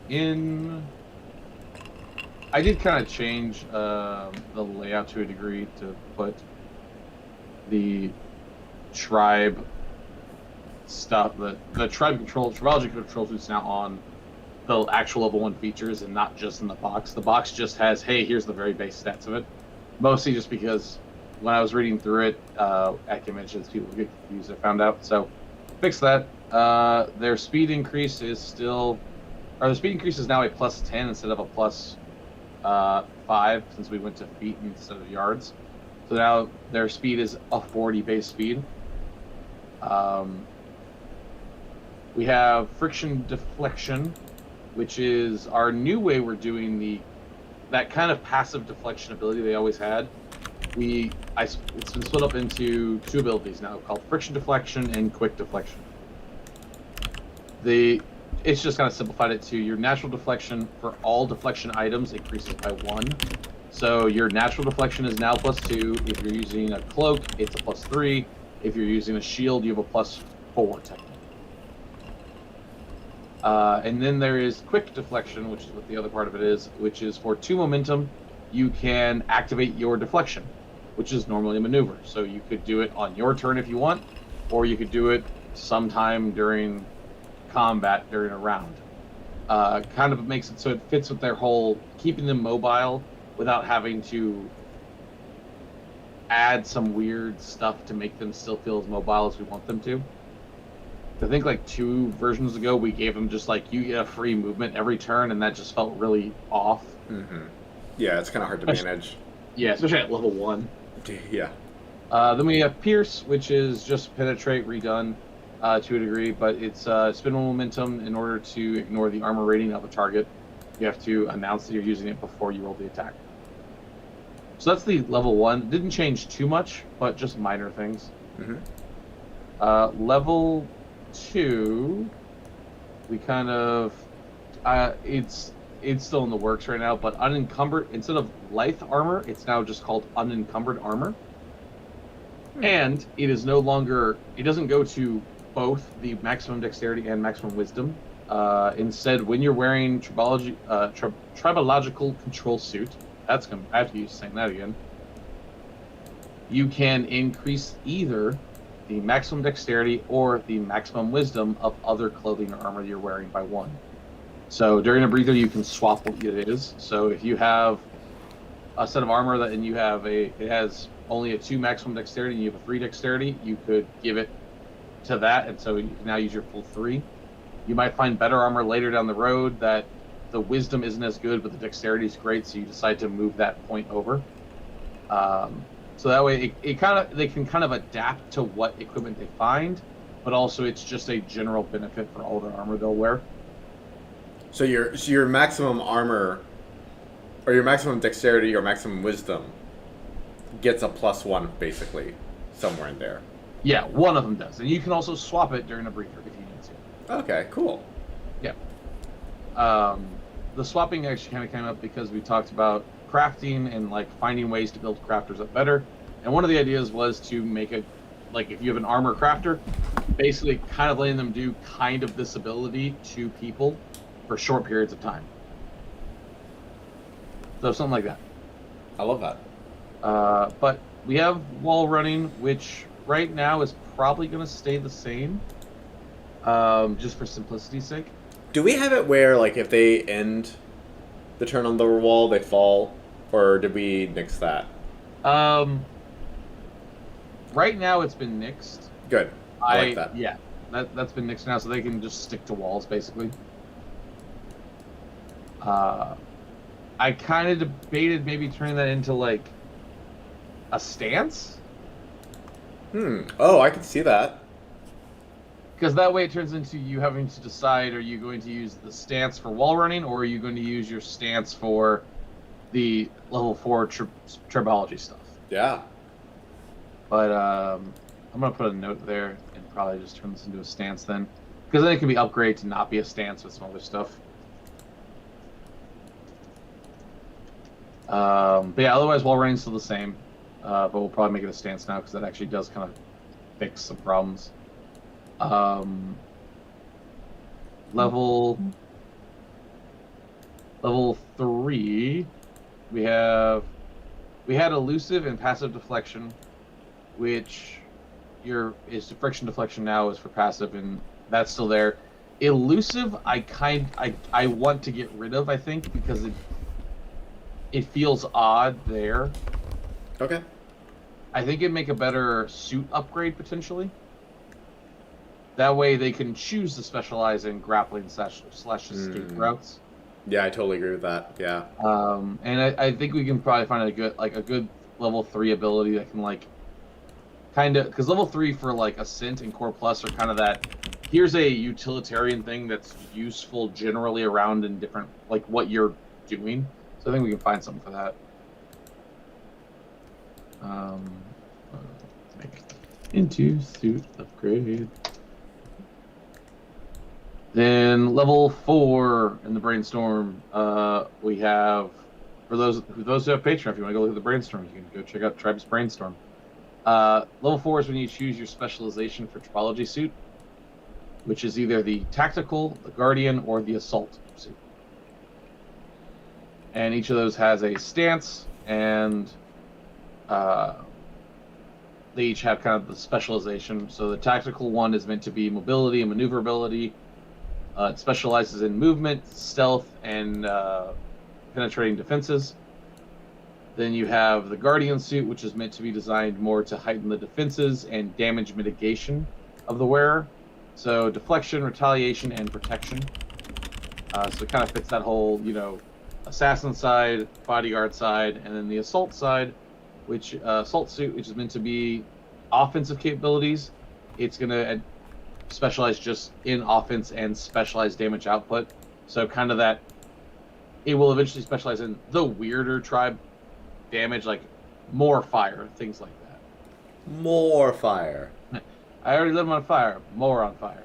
I did kind of change the layout to a degree to put the tribe stuff, the tribology control suit's now on the actual level 1 features and not just in the box. The box just has, hey, here's the very base stats of it. Mostly just because when I was reading through it at conventions, people get confused, I found out. So fix that. Their speed increase is still, or the speed increase is now a +10 instead of a +5 since we went to feet instead of yards. So now their speed is a 40 base speed. We have friction deflection, which is our new way we're doing that kind of passive deflection ability they always had. It's been split up into 2 abilities now called friction deflection and quick deflection. It's just kind of simplified it to your natural deflection for all deflection items increases by 1. So your natural deflection is now +2. If you're using a cloak, it's a +3. If you're using a shield, you have a +4 technically. And then there is quick deflection, which is what the other part of it is, which is for 2 momentum, you can activate your deflection, which is normally a maneuver. So you could do it on your turn if you want, or you could do it sometime during combat during a round. Kind of makes it so it fits with their whole keeping them mobile without having to add some weird stuff to make them still feel as mobile as we want them to. I think like 2 versions ago we gave them just like you get a free movement every turn, and that just felt really off. Mm-hmm. Yeah, it's kind of hard to manage. Yeah, especially at level 1. Yeah. Then we have Pierce, which is just penetrate redone to a degree, but it's spin momentum. In order to ignore the armor rating of a target, you have to announce that you're using it before you roll the attack. So that's the level 1. Didn't change too much, but just minor things. Mm-hmm. Level 2, we kind of it's still in the works right now, but unencumbered, instead of lithe armor, it's now just called unencumbered armor. And it is no longer, it doesn't go to both the maximum dexterity and maximum wisdom. Instead, when you're wearing tribological control suit, I have to use saying that again, you can increase either the maximum dexterity or the maximum wisdom of other clothing or armor you're wearing by 1. So during a breather, you can swap what it is. So if you have a set of armor and it has only a 2 maximum dexterity and you have a 3 dexterity, you could give it to that, and so you can now use your full 3. You might find better armor later down the road that the wisdom isn't as good, but the dexterity is great, so you decide to move that point over. So that way, they can kind of adapt to what equipment they find, but also it's just a general benefit for all the armor they'll wear. So your maximum armor, or your maximum dexterity or maximum wisdom, gets a +1 basically somewhere in there. Yeah, one of them does, and you can also swap it during a breather if you need to. Okay, cool. Yeah. The swapping actually kind of came up because we talked about crafting and like finding ways to build crafters up better. And one of the ideas was to make it like if you have an armor crafter, basically kind of letting them do kind of this ability to people for short periods of time. So something like that. I love that. But we have wall running, which right now is probably going to stay the same, just for simplicity's sake. Do we have it where, like, if they end the turn on the wall, they fall? Or did we nix that? Right now, it's been nixed. Good. I like that. Yeah, that's been nixed now, so they can just stick to walls, basically. I kind of debated maybe turning that into, like, a stance. Oh, I can see that. Because that way it turns into you having to decide, are you going to use the stance for wall running, or are you going to use your stance for the level 4 tribology stuff? Yeah. But I'm going to put a note there and probably just turn this into a stance then. Because then it can be upgraded to not be a stance with some other stuff. But yeah, otherwise wall running's still the same. But we'll probably make it a stance now because that actually does kind of fix some problems. Level 3, we had elusive and passive deflection, which is friction deflection now is for passive, and that's still there. Elusive, I want to get rid of, I think, because it feels odd there. Okay. I think it'd make a better suit upgrade potentially. That way they can choose to specialize in grappling slash escape routes. Yeah, I totally agree with that. Yeah. And I think we can probably find a good level 3 ability that can because level 3 for like Ascent and Core Plus are kind of that. Here's a utilitarian thing that's useful generally around in different like what you're doing. So I think we can find something for that. Make into suit upgrade. Then level 4 in the brainstorm, we have for those who have Patreon. If you want to go look at the brainstorm, you can go check out Tribe's brainstorm. Level 4 is when you choose your specialization for tribology suit, which is either the tactical, the guardian, or the assault suit. And each of those has a stance, and they each have kind of the specialization. So the tactical one is meant to be mobility and maneuverability. It specializes in movement, stealth, and penetrating defenses. Then you have the Guardian suit, which is meant to be designed more to heighten the defenses and damage mitigation of the wearer. So deflection, retaliation, and protection. So it kind of fits that whole, assassin side, bodyguard side, and then the assault side, which assault suit, which is meant to be offensive capabilities. It's going to specialize just in offense and specialized damage output. So kind of that, it will eventually specialize in the weirder tribe damage, like more fire, things like that. More fire. I already lit them on fire. More on fire.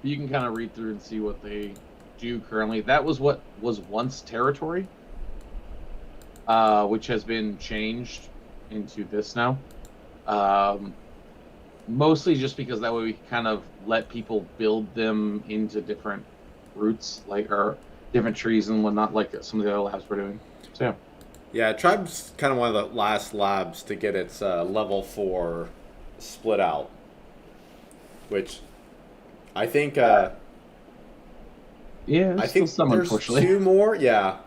You can kind of read through and see what they do currently. That was what was once territory, which has been changed into this now. Mostly just because that way we can kind of let people build them into different routes, or different trees and whatnot, like some of the other labs we're doing. So yeah. Yeah, Tribe's kind of one of the last labs to get its level 4 split out, which I think. Yeah, I think there's 2 more. Yeah.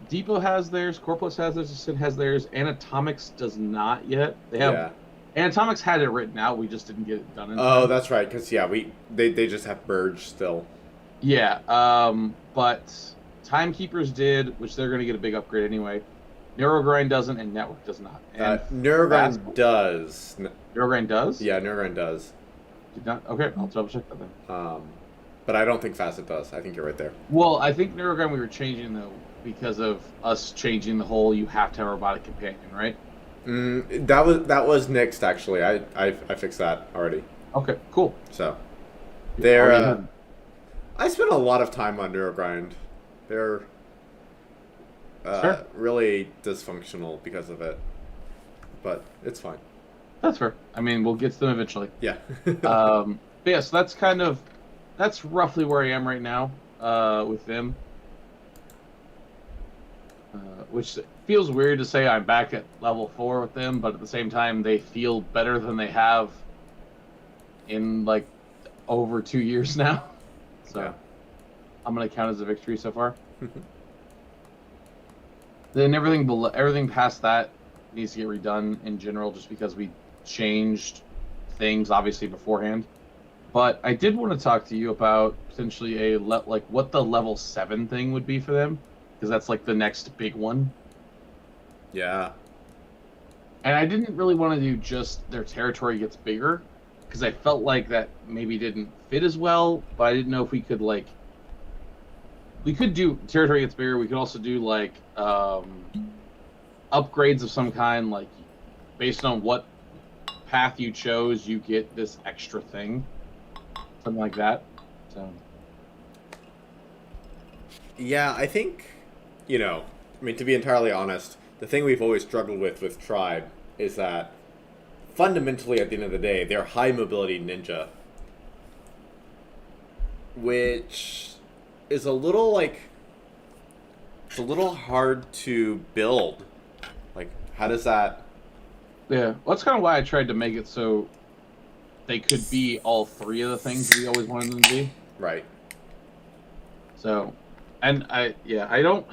Depot has theirs. Corpus has theirs. Ascent has theirs. Anatomics does not yet. They have. Yeah. Anatomics had it written out. We just didn't get it done. Oh, that's right. Because they just have Burge still. Yeah. But Timekeepers did, which they're going to get a big upgrade anyway. Neurogrind doesn't, and Network does not. And Neurogrind does. Neurogrind does? Yeah, Neurogrind does. Did not? Okay, I'll double check that then. But I don't think Facet does. I think you're right there. Well, I think Neurogrind we were changing though because of us changing the whole you have to have a robotic companion, right? That was nixed actually. I fixed that already. Okay, cool. So they're I spent a lot of time on Neurogrind. They're really dysfunctional because of it, but it's fine. That's fair. I mean, we'll get to them eventually. Yeah. But yeah, so that's roughly where I am right now with them. Which feels weird to say I'm back at level 4 with them, but at the same time, they feel better than they have in like over 2 years now. So yeah. I'm gonna count as a victory so far. Then everything past that needs to get redone in general, just because we changed things obviously beforehand. But I did want to talk to you about potentially like what the level 7 thing would be for them, because that's like the next big one. Yeah. And I didn't really want to do just their territory gets bigger, because I felt like that maybe didn't fit as well. But I didn't know if we could we could do territory gets bigger. We could also do like upgrades of some kind, like based on what path you chose, you get this extra thing, something like that. So Yeah, I think, I mean, to be entirely honest, the thing we've always struggled with Tribe is that fundamentally, at the end of the day, they're high mobility ninja, which is a little it's a little hard to build. Like, how does that? yeah, well, that's kind of why I tried to make it so they could be all three of the things we always wanted them to be. Right. So, and I don't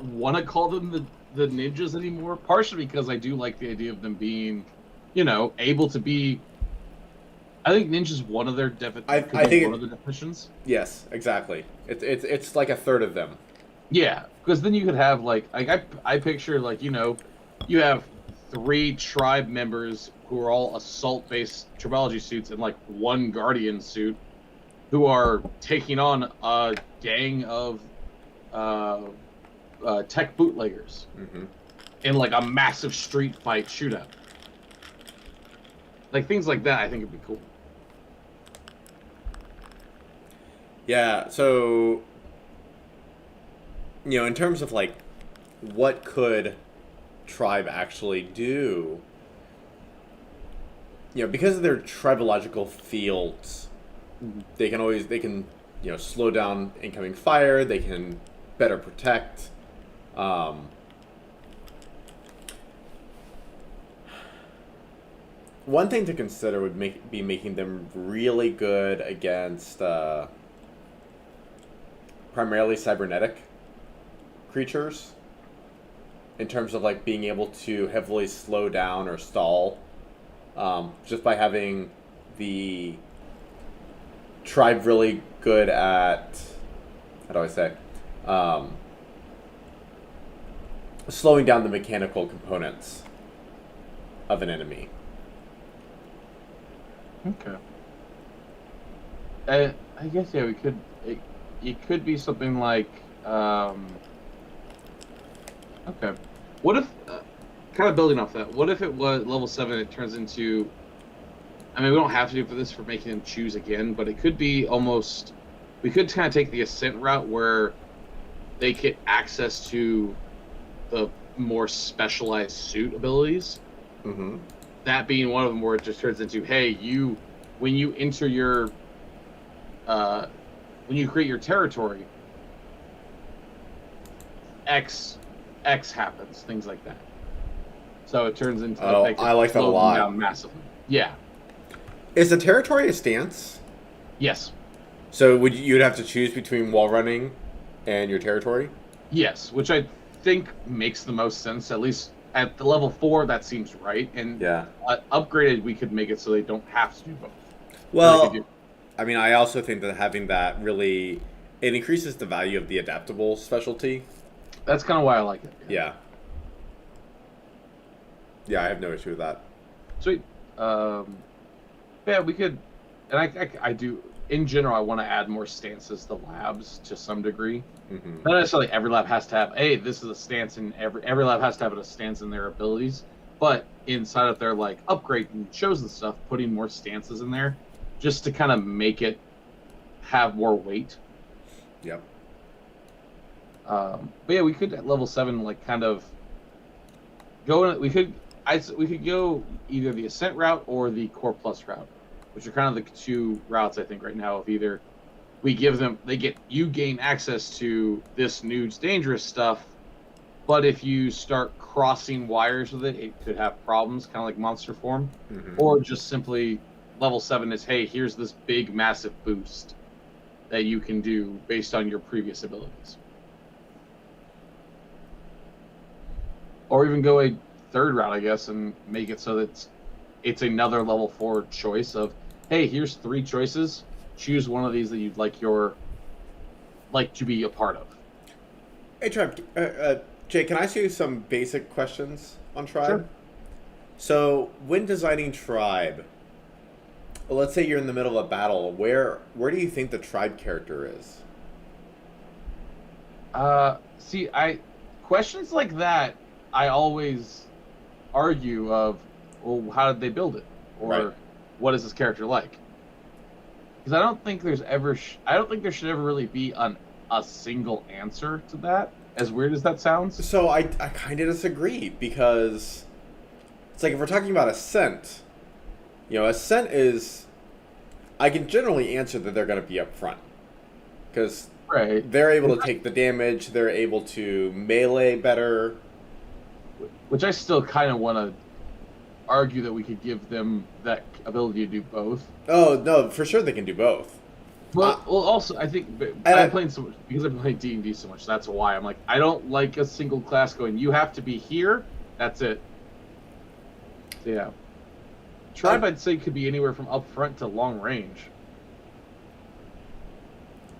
want to call them the ninjas anymore. Partially because I do like the idea of them being, able to be. I think ninjas one of their I think one of the definitions. Yes, exactly. It's like a third of them. Yeah, because then you could have I picture you have 3 tribe members who are all assault-based tribology suits and like one guardian suit, who are taking on a gang of tech bootleggers in like a massive street fight shootout. Like things like that, I think would be cool. Yeah. So, in terms of like, what could Tribe actually do? Because of their tribological fields, they can slow down incoming fire. They can better protect. One thing to consider would be making them really good against primarily cybernetic creatures, in terms of like being able to heavily slow down or stall, just by having the Tribe really good at, how do I say, slowing down the mechanical components of an enemy. Okay. I guess we could. It could be something like. Okay. What if, kind of building off that? What if it was level 7? It turns into. I mean, we don't have to do for this for making them choose again, but it could be almost. We could kind of take the ascent route where they get access to the more specialized suit abilities. Mm-hmm. That being one of them, where it just turns into, hey, when you enter your, when you create your territory, X happens, things like that. So it turns into. Oh, I like that a lot. Down massively. Yeah. Is the territory a stance? Yes. So you'd have to choose between wall running and your territory? Yes, which I think makes the most sense, at least. At the level 4, that seems right, and yeah, upgraded, we could make it so they don't have to do both. Well, I mean, I also think that having that really, it increases the value of the adaptable specialty. That's kind of why I like it. Yeah. Yeah, I have no issue with that. Sweet. Yeah, we could, and I do. In general, I want to add more stances to labs to some degree. Mm-hmm. Not necessarily every lab has to have, hey, this is a stance, and every lab has to have a stance in their abilities. But inside of their like upgrade and shows and stuff, putting more stances in there, just to kind of make it have more weight. Yep. But yeah, we could at level 7 like kind of go. We could go either the ascent route or the core plus route, which are kind of the 2 routes I think right now of either we give them, you gain access to this new dangerous stuff, but if you start crossing wires with it, it could have problems, kind of like monster form, or just simply level 7 is, hey, here's this big massive boost that you can do based on your previous abilities. Or even go a third route, I guess, and make it so that it's another level 4 choice of, hey, here's 3 choices. Choose one of these that you'd like to be a part of. Hey, Tribe. Jay, can I ask you some basic questions on Tribe? Sure. So, when designing Tribe, let's say you're in the middle of a battle, where do you think the Tribe character is? Questions like that, I always argue of, well, how did they build it, or Right. what is this character like? Because I don't think there should ever really be a single answer to that. As weird as that sounds. So I kind of disagree, because it's like if we're talking about Ascent, Ascent is, I can generally answer that they're going to be up front, because Right. they're able to take the damage, they're able to melee better. Which I still kind of want to argue that we could give them that ability to do both. Oh no, for sure they can do both. Well, also I think I'm playing so much because I'm playing D&D so much. That's why I'm like, I don't like a single class going, you have to be here. That's it. So, yeah. Tribe, I'd say, could be anywhere from up front to long range.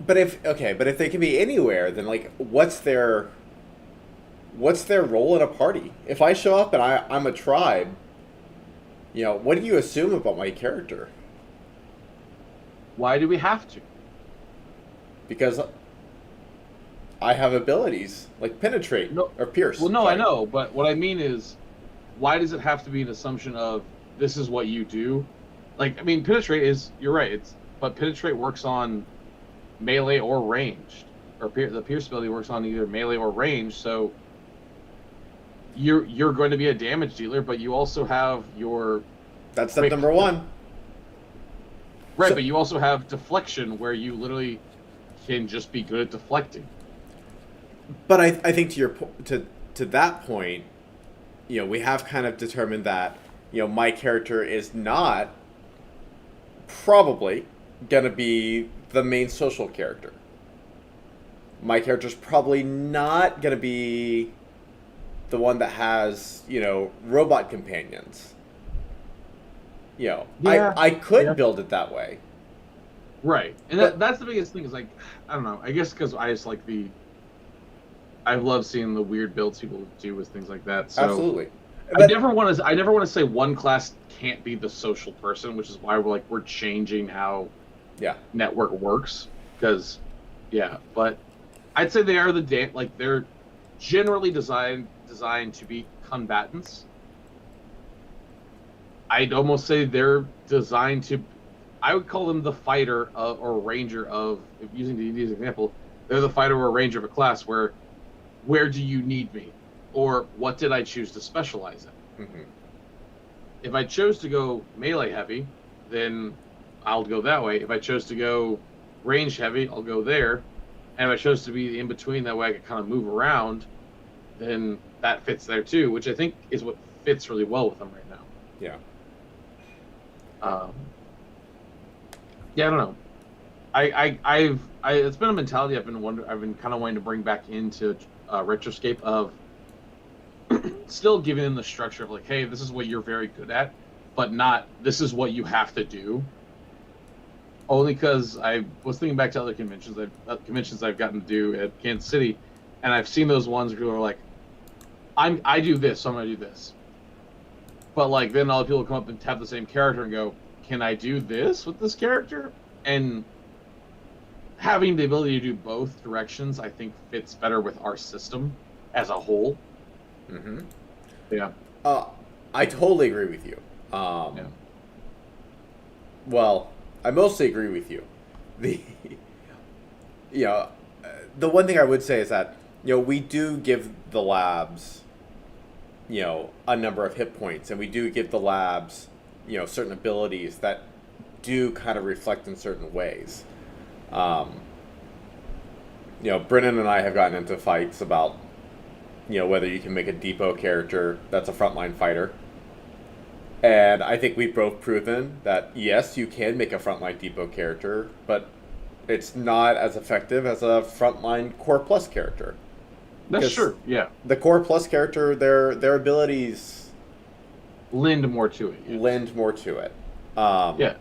But if they can be anywhere, then like what's their role in a party? If I show up and I'm a tribe, what do you assume about my character? Why do we have to? Because I have abilities like penetrate or pierce. Well, no, Sorry. I know, but what I mean is, why does it have to be an assumption of this is what you do? Like, I mean, penetrate is, you're right, but penetrate works on melee or ranged, or the pierce ability works on either melee or range. So you're going to be a damage dealer, but you also have your That's step number 1. Right, So- but you also have deflection, where you literally can just be good at deflecting. But I think to that point, we have kind of determined that my character is not probably gonna be the main social character. My character's probably not gonna be the one that has robot companions. Yeah. I could Yeah. build it that way. Right, and But- that's the biggest thing. Is like, I don't know. I guess because I just like I love seeing the weird builds people do with things like that. So Absolutely. I never want to say one class can't be the social person, which is why we're changing how Yeah. network works. Because, yeah, but I'd say they are they're generally designed to be combatants. I'd almost say they're designed to. I would call them the fighter or ranger of, if using D&D as an example, they're the fighter or ranger of a class where do you need me? Or what did I choose to specialize in? Mm-hmm. If I chose to go melee heavy, then I'll go that way. If I chose to go range heavy, I'll go there. And if I chose to be in between, that way I could kind of move around, then that fits there too, which I think is what fits really well with them right now. Yeah. Yeah, I don't know. I've it's been a mentality I've been kind of wanting to bring back into Retroscape of still giving them the structure of like, hey, this is what you're very good at, but not this is what you have to do. Only because I was thinking back to other conventions I've gotten to do at Kansas City, and I've seen those ones where people are like, I do this, so I'm gonna do this. But like then other people come up and have the same character and go, can I do this with this character? And having the ability to do both directions, I think, fits better with our system as a whole. Mm-hmm. Yeah. I totally agree with you. Yeah. Well, I mostly agree with you. The one thing I would say is that we do give the labs a number of hit points, and we do give the labs certain abilities that do kind of reflect in certain ways. Brennan and I have gotten into fights about whether you can make a depot character that's a frontline fighter. And I think we've both proven that, yes, you can make a frontline depot character, but it's not as effective as a frontline Core Plus character. That's true, yeah. The Core Plus character, their abilities lend more to it. Yes. lend more to it. Yeah.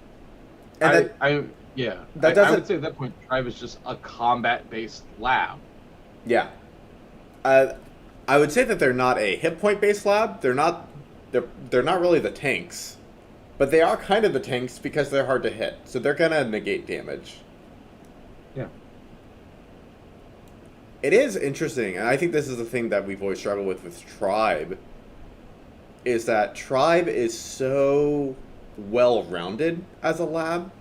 And I would say at that point, Tribe is just a combat-based lab. Yeah. I would say that they're not a hit point based lab. They're not really the tanks. But they are kind of the tanks because they're hard to hit. So they're gonna negate damage. Yeah. It is interesting, and I think this is the thing that we've always struggled with Tribe, is that Tribe is so well-rounded as a lab,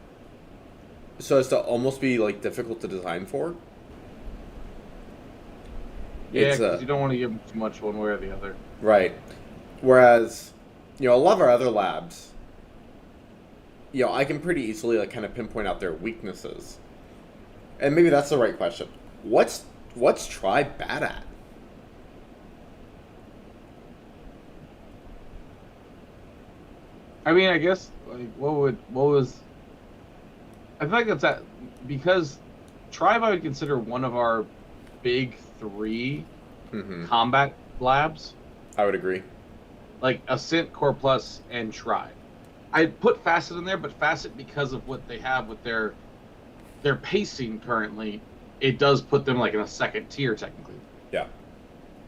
so as to almost be like difficult to design for. Yeah, because you don't want to give them too much one way or the other. Right. Whereas, a lot of our other labs, I can pretty easily like kind of pinpoint out their weaknesses. And maybe that's the right question. What's Tribe bad at? I mean, I guess like I feel like that's that because Tribe I would consider one of our big 3 combat labs. I would agree. Like Ascent, Core Plus, and Tribe. I'd put Facet in there, but Facet, because of what they have with their pacing currently, it does put them like in a second tier technically. Yeah.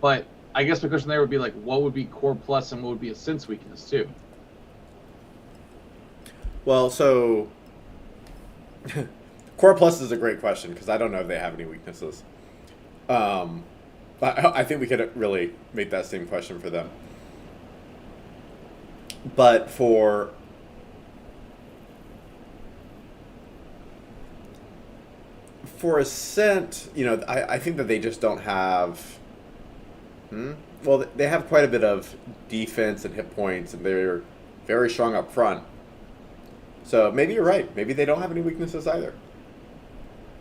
But I guess my question there would be like, what would be Core Plus and what would be Ascent's weakness too? Well, so Core Plus is a great question because I don't know if they have any weaknesses. I think we could really make that same question for them. But for Ascent, I think that they just don't have. Well, they have quite a bit of defense and hit points, and they're very strong up front. So maybe you're right. Maybe they don't have any weaknesses either.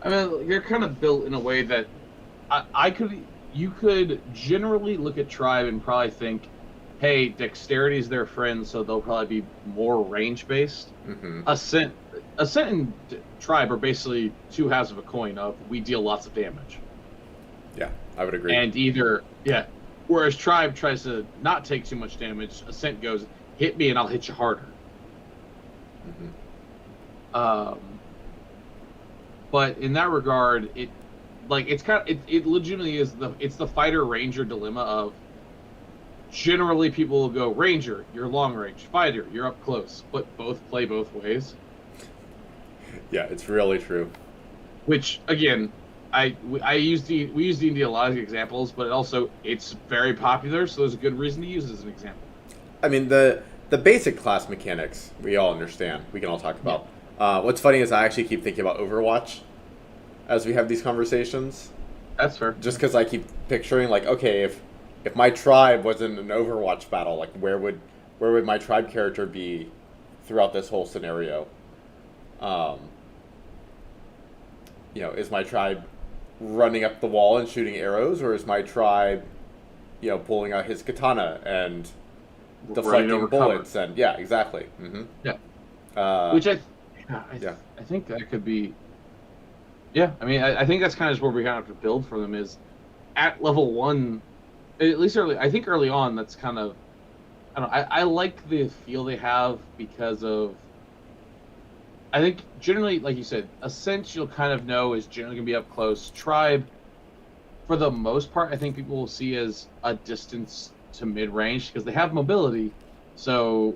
I mean, you're kind of built in a way that you could generally look at Tribe and probably think, hey, dexterity is their friend, so they'll probably be more range based. Mm-hmm. Ascent and Tribe are basically 2 halves of a coin of we deal lots of damage. Yeah, I would agree. And whereas Tribe tries to not take too much damage, Ascent goes, hit me and I'll hit you harder. Mm-hmm. But in that regard, it legitimately is the fighter ranger dilemma of generally people will go ranger, you're long range, fighter, you're up close, but both play both ways. Yeah, it's really true. Which again, we use D&D a lot of examples, but also it's very popular, so there's a good reason to use it as an example. I mean the basic class mechanics we all understand. We can all talk about. What's funny is I actually keep thinking about Overwatch as we have these conversations. That's fair. Just because I keep picturing like, okay, if my tribe was in an Overwatch battle, like where would my tribe character be throughout this whole scenario? Is my tribe running up the wall and shooting arrows, or is my tribe, pulling out his katana and deflecting bullets? And yeah, exactly. Mm-hmm. Yeah. Which I think that could be. Yeah, I mean, I think that's kind of just where we kind of have to build for them is at level 1, at least early. I think early on, that's kind of, I don't know. I like the feel they have because of. I think generally, like you said, Ascent you'll kind of know is generally going to be up close. Tribe, for the most part, I think people will see as a distance to mid-range because they have mobility. So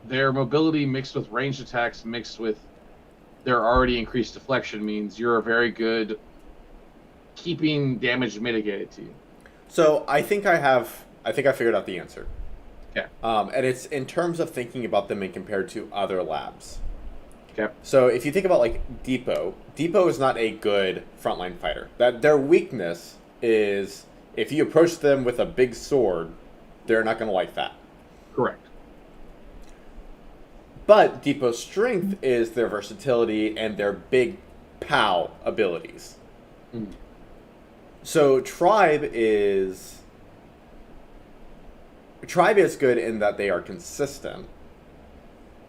their mobility mixed with ranged attacks mixed with their already increased deflection means you're a very good keeping damage mitigated to you. So I think I figured out the answer. Yeah. And it's in terms of thinking about them and compared to other labs. Okay. So if you think about like Depot is not a good frontline fighter. That their weakness is if you approach them with a big sword, they're not going to like that. Correct. But Depot's strength is their versatility and their big POW abilities. Mm. So Tribe is good in that they are consistent.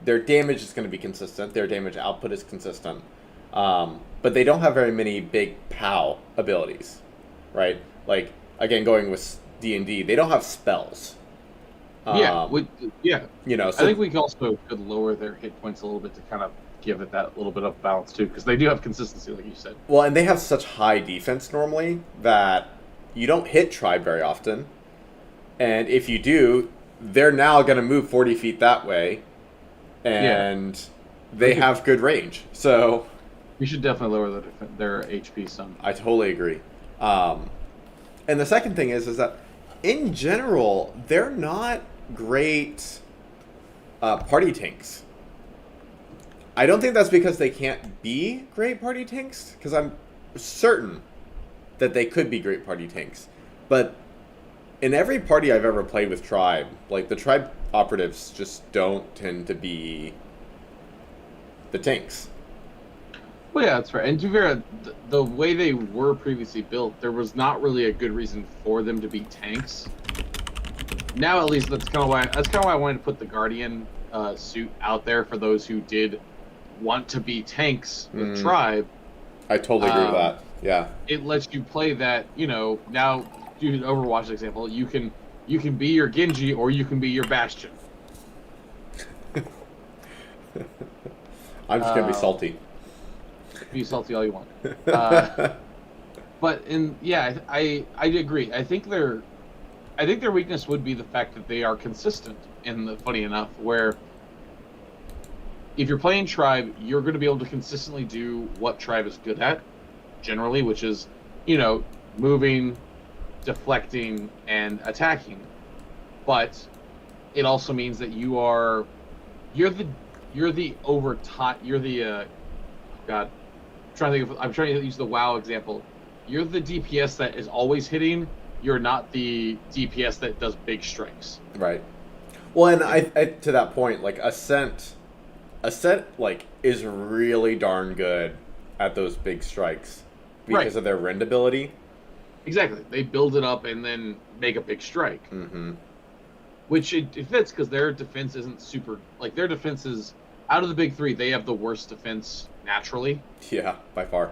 Their damage is going to be consistent. Their damage output is consistent. But they don't have very many big POW abilities, right? Like, again, going with D&D, they don't have spells. Yeah, You know, I so think we also could lower their hit points a little bit to kind of give it that little bit of balance too, because they do have consistency, like you said. well, and they have such high defense normally that you don't hit tribe very often, and if you do, they're now going to move 40 feet that way, Yeah, and they have good range. So we should definitely lower their HP some. I totally agree. And the second thing is that in general, they're not great party tanks. I don't think that's because they can't be great party tanks, because I'm certain that they could be great party tanks. But in every party I've ever played with Tribe, like the Tribe operatives just don't tend to be the tanks. Well, yeah, that's right. And to be fair, the way they were previously built, there was not really a good reason for them to be tanks. Now, at least, that's kind of why I wanted to put the Guardian suit out there for those who did want to be tanks with Tribe. I totally agree with that. Yeah. It lets you play that. Now, use an Overwatch example. You can be your Genji or you can be your Bastion. I'm just gonna be salty. Be salty all you want. But I agree. I think their weakness would be the fact that they are consistent. Funny enough, where if you're playing Tribe, you're going to be able to consistently do what Tribe is good at, generally, which is, moving, deflecting, and attacking. But it also means that you're the God. I'm trying to use the WoW example. You're the DPS that is always hitting. You're not the DPS that does big strikes. Right. Well, and I to that point, like Ascent like is really darn good at those big strikes because of their rend ability. Exactly. They build it up and then make a big strike. Mm-hmm. Which it fits because their defense isn't super. Like their defense is out of the big three. They have the worst defense naturally. Yeah, by far.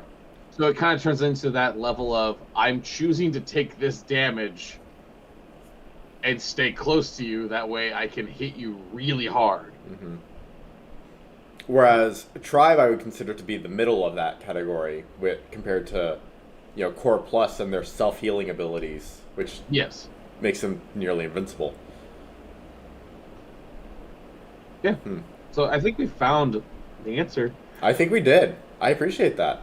So it kind of turns into that level of I'm choosing to take this damage and stay close to you. That way I can hit you really hard. Mm-hmm. Whereas Tribe I would consider to be the middle of that category compared to, Core Plus and their self-healing abilities, which makes them nearly invincible. Yeah. So I think we found the answer. I think we did. I appreciate that.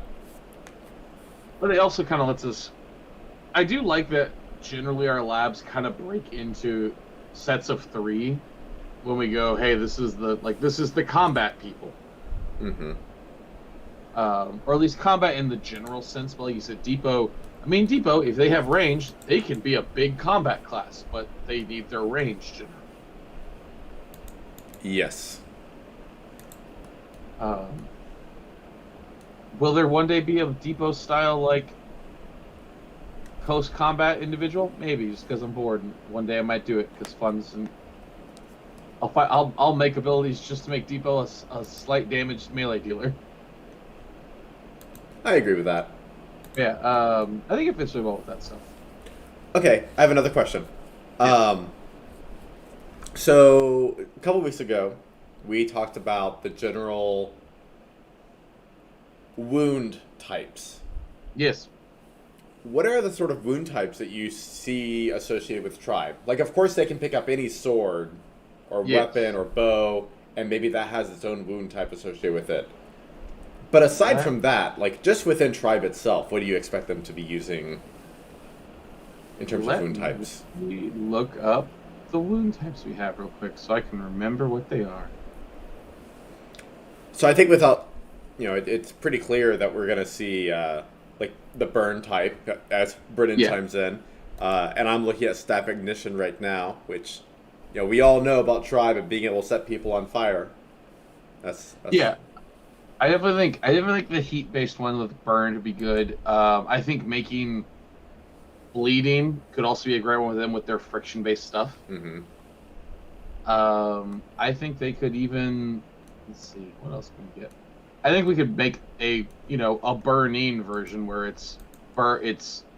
But it also kind of lets us... I do like that generally our labs kind of break into sets of 3 when we go, hey, this is the combat people. Mm-hmm. Or at least combat in the general sense. But like you said, Depot, if they have range, they can be a big combat class, but they need their range generally. Yes. Will there one day be a Depot style like close combat individual? Maybe, just because I'm bored. And one day I might do it because fun's and I'll make abilities just to make Depot a slight damage melee dealer. I agree with that. Yeah, I think it fits really well with that stuff. Okay, I have another question. Yeah. So a couple weeks ago, we talked about the general wound types. Yes. What are the sort of wound types that you see associated with Tribe? Like, of course, they can pick up any sword or weapon or bow, and maybe that has its own wound type associated with it. But aside from that, like, just within Tribe itself, what do you expect them to be using in terms of wound types? Let me look up the wound types we have real quick so I can remember what they are. So I think without, it's pretty clear that we're going to see, like, the burn type, as Brennan chimes in. And I'm looking at Staff Ignition right now, which, we all know about Tribe and being able to set people on fire. That's I definitely think the heat-based one with burn would be good. I think making bleeding could also be a great one with them with their friction-based stuff. Mm-hmm. I think they could even... Let's see, what else can we get? I think we could make a burning version where it's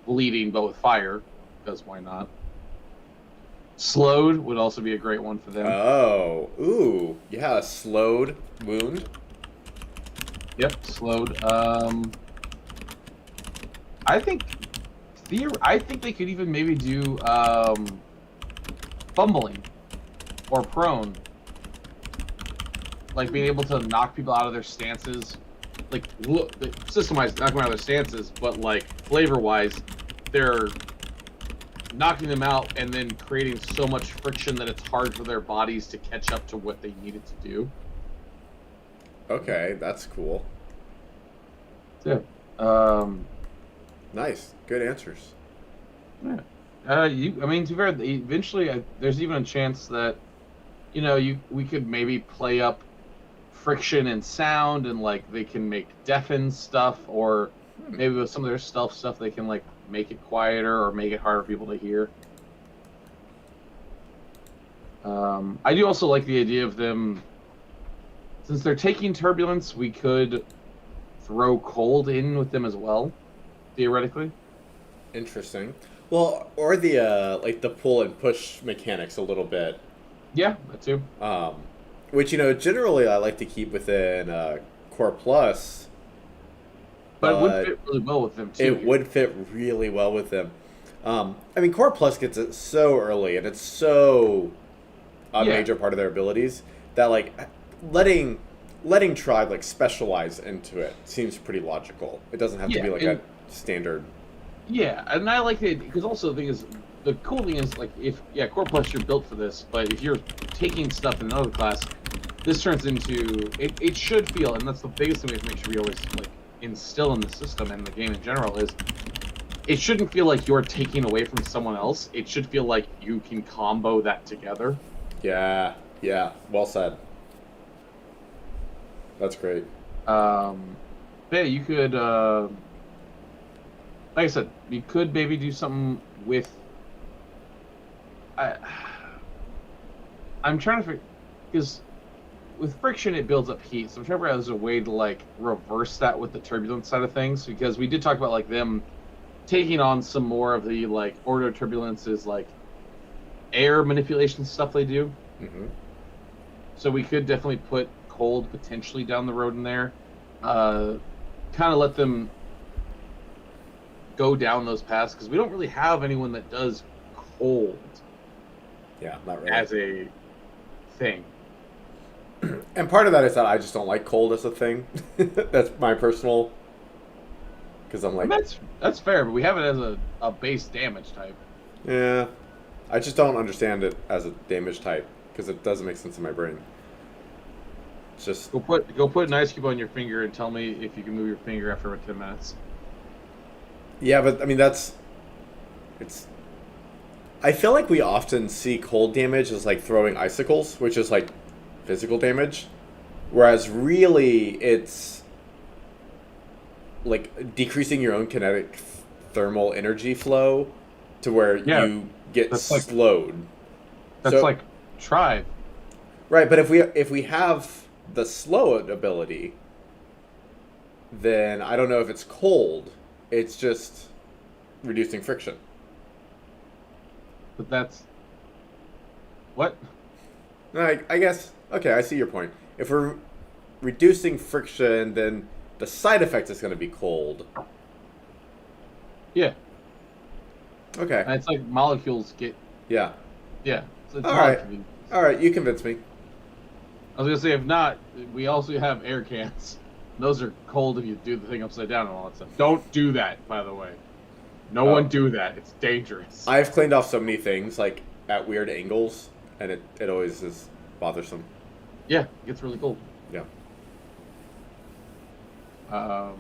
bleeding but with fire, because why not? Slowed would also be a great one for them. Oh, ooh, yeah, a slowed wound. Yep, slowed. I think they could even maybe do fumbling or prone, like being able to knock people out of their stances, like system-wise knock them out of their stances, but like flavor-wise, they're knocking them out and then creating so much friction that it's hard for their bodies to catch up to what they needed to do. Okay, that's cool. Yeah. Nice, good answers. Yeah. I mean, to be fair, eventually, there's even a chance that, we could maybe play up friction and sound, and like they can make deafen stuff, or maybe with some of their stealth stuff, they can like make it quieter or make it harder for people to hear. I do also like the idea of them, since they're taking turbulence, we could throw cold in with them as well, theoretically. Interesting. Well, or the like the pull and push mechanics a little bit. Yeah, that too. Which generally I like to keep within Core Plus. But it would fit really well with them too. It would fit really well with them. I mean, Core Plus gets it so early, and it's so a major part of their abilities that like letting Tribe like specialize into it seems pretty logical. It doesn't have to be like a standard. Yeah, and I like it because also the cool thing is like Core Plus you're built for this, but if you're taking stuff in another class, this turns into it should feel, and that's the biggest thing we have to make sure we always like instill in the system and the game in general is it shouldn't feel like you're taking away from someone else. It should feel like you can combo that together. Yeah, well said. That's great. Yeah, you could like I said, you could maybe do something with I'm trying to figure, because with friction it builds up heat, so I'm trying to figure out there's a way to like reverse that with the turbulence side of things, because we did talk about like them taking on some more of the like order turbulences, like air manipulation stuff they do. Mm-hmm. So we could definitely put cold potentially down the road in there, kind of let them go down those paths, because we don't really have anyone that does cold. Yeah, not really. As a thing. And part of that is that I just don't like cold as a thing. That's my personal. Because I'm like. That's fair, but we have it as a base damage type. Yeah, I just don't understand it as a damage type because it doesn't make sense in my brain. It's just go put an ice cube on your finger and tell me if you can move your finger after 10 minutes. Yeah, but I mean it's. I feel like we often see cold damage as like throwing icicles, which is like physical damage, whereas really it's like decreasing your own kinetic thermal energy flow to where you get slowed. That's like Tribe. Right, but if we have the slow ability, then I don't know if it's cold. It's just reducing friction. But that's what? I guess. Okay, I see your point. If we're reducing friction, then the side effect is going to be cold. Yeah. Okay. And it's like molecules get. Yeah. Yeah. So it's All right. You convinced me. I was gonna say, if not, we also have air cans. Those are cold if you do the thing upside down and all that stuff. Don't do that, by the way. No one do that. It's dangerous. I've cleaned off so many things like at weird angles, and it always is bothersome. Yeah, it gets really cold. Yeah. I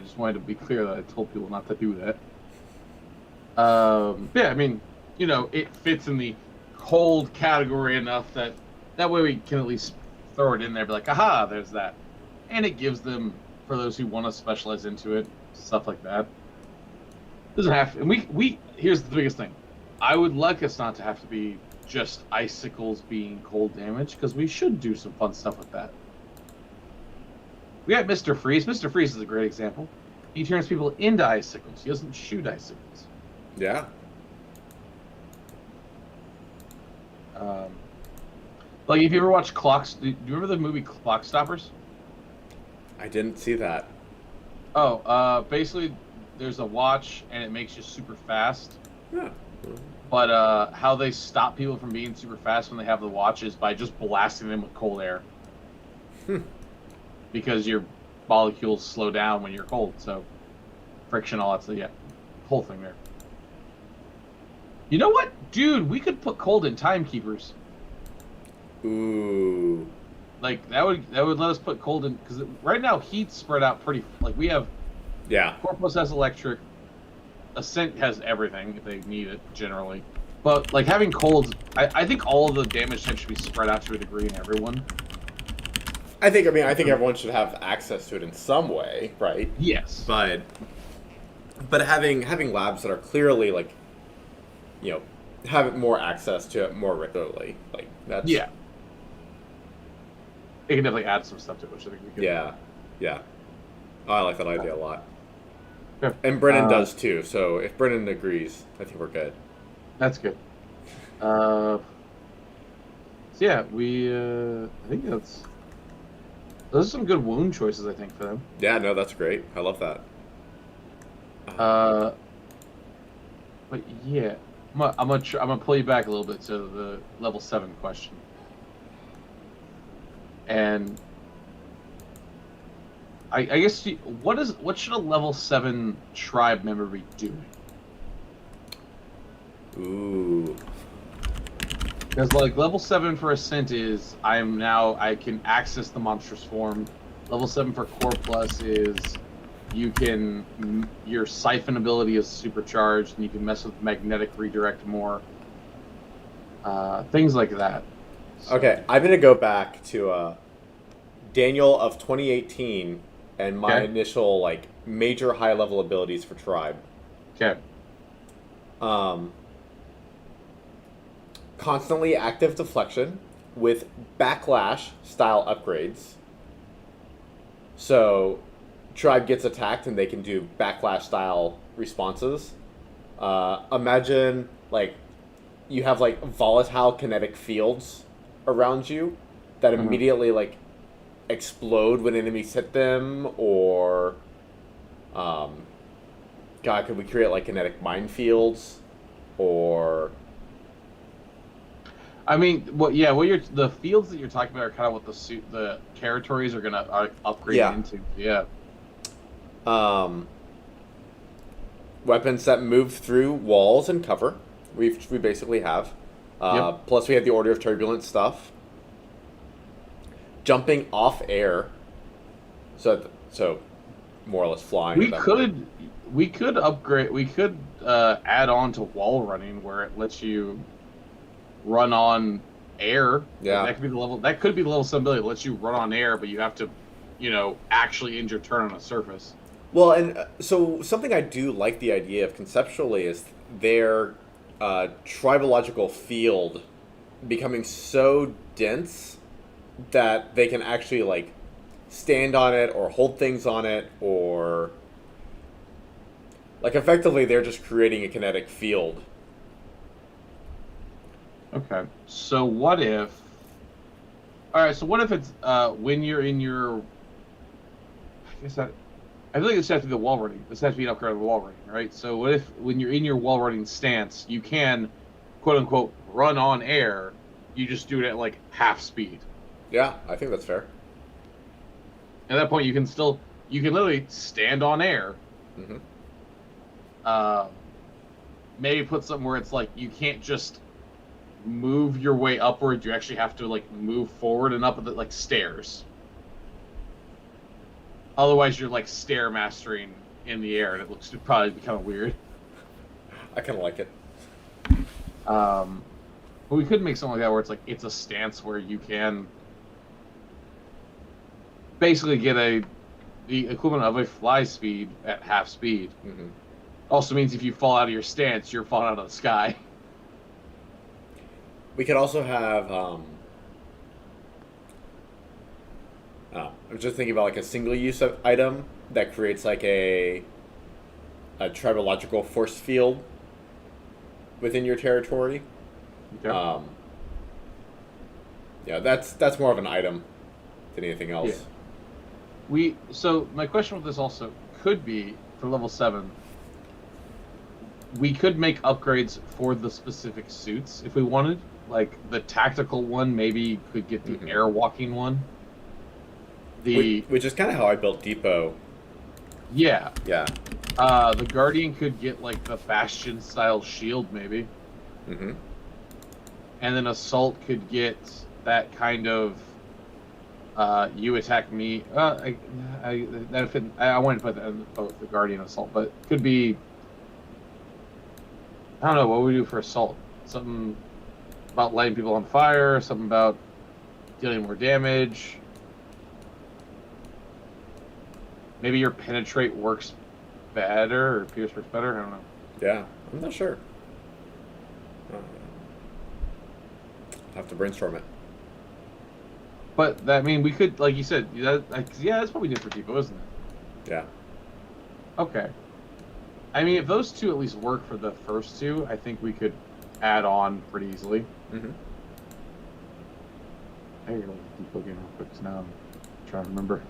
just wanted to be clear that I told people not to do that. Yeah, I mean, it fits in the cold category enough that way we can at least throw it in there, be like, aha, there's that. And it gives them, for those who want to specialize into it, stuff like that. Doesn't have to, and we here's the biggest thing. I would like us not to have to be just icicles being cold damage, because we should do some fun stuff with that. We got Mr. Freeze. Mr. Freeze is a great example. He turns people into icicles. He doesn't shoot icicles. Yeah. Um, like if you ever watch Clocks, do you remember the movie Clock Stoppers? I didn't see that. Oh, basically, there's a watch and it makes you super fast. Yeah. But how they stop people from being super fast when they have the watch is by just blasting them with cold air. Because your molecules slow down when you're cold, so friction, all that stuff. Yeah, whole thing there. You know what, dude? We could put cold in timekeepers. Ooh. Like that would let us put cold in, because right now heat's spread out pretty. Like we have. Yeah. Corpus has electric. Ascent has everything if they need it generally, but like having cold, I think all of the damage types should be spread out to a degree in everyone. I think everyone should have access to it in some way, right? Yes. But having labs that are clearly like, have more access to it more regularly, like that's Yeah. It can definitely add some stuff to it, which I think we could. Yeah. Oh, I like that idea a lot. Yeah. And Brennan does too. So if Brennan agrees, I think we're good. That's good. So yeah, I think those are some good wound choices, I think, for them. Yeah, no, that's great. I love that. But yeah, I'm gonna pull you back a little bit to the level 7 question. And I guess what should a level 7 tribe member be doing? Ooh. Because like level 7 for Ascent is I can access the monstrous form. Level 7 for Core Plus is your siphon ability is supercharged and you can mess with magnetic redirect more. Things like that. So. Okay, I'm gonna go back to Daniel of 2018 and my initial like major high level abilities for Tribe. Okay. Constantly active deflection with backlash style upgrades. So Tribe gets attacked and they can do backlash style responses. Imagine like you have like volatile kinetic fields around you that immediately like explode when enemies hit them, or could we create like kinetic minefields, or I mean, the fields that you're talking about are kind of what the territories are gonna upgrade into. Yeah. Weapons that move through walls and cover. We basically have. Plus, we have the Order of Turbulence stuff. Jumping off air. So more or less flying. We could upgrade. We could add on to wall running where it lets you run on air. Yeah. That could be the level 7 ability. It lets you run on air, but you have to, actually end your turn on a surface. Well, and so something I do like the idea of conceptually is their tribological field becoming so dense that they can actually like stand on it or hold things on it, or like effectively they're just creating a kinetic field. Okay. So what if? All right. So what if it's when you're in your? I feel like this has to be the wall running. This has to be an upgrade of the wall running, right? So what if when you're in your wall running stance, you can, quote unquote, run on air? You just do it at like half speed. Yeah, I think that's fair. At that point, you can literally stand on air. Mm-hmm. Maybe put something where it's like you can't just move your way upward. You actually have to like move forward and up like stairs. Otherwise, you're like stair mastering in the air, and it looks to probably be kind of weird. I kind of like it. But we could make something like that where it's like it's a stance where you can basically get the equivalent of a fly speed at half speed. Mm-hmm. Also means if you fall out of your stance, you're falling out of the sky. We could also have. I was just thinking about like a single-use item that creates like a tribological force field within your territory. Okay. Yeah, that's more of an item than anything else. Yeah. So my question with this also could be for level 7. We could make upgrades for the specific suits if we wanted. Like the tactical one, maybe could get the airwalking one. Which is kind of how I built Depot. Yeah. Yeah. The Guardian could get like the Bastion style shield, maybe. Mm-hmm. And then Assault could get that kind of you attack me. I wanted to put that in both the Guardian and Assault, but could be. I don't know what we do for Assault. Something about lighting people on fire. Something about dealing more damage. Maybe your Penetrate works better or Pierce works better. I don't know. Yeah, I'm not sure. I'll have to brainstorm it. But that, I mean, we could, like you said, that's what we did for Depot, isn't it? Yeah. Okay. I mean, if those two at least work for the first two, I think we could add on pretty easily. Mm-hmm. I gotta look at Depot game real quick 'cause now I'm trying to remember.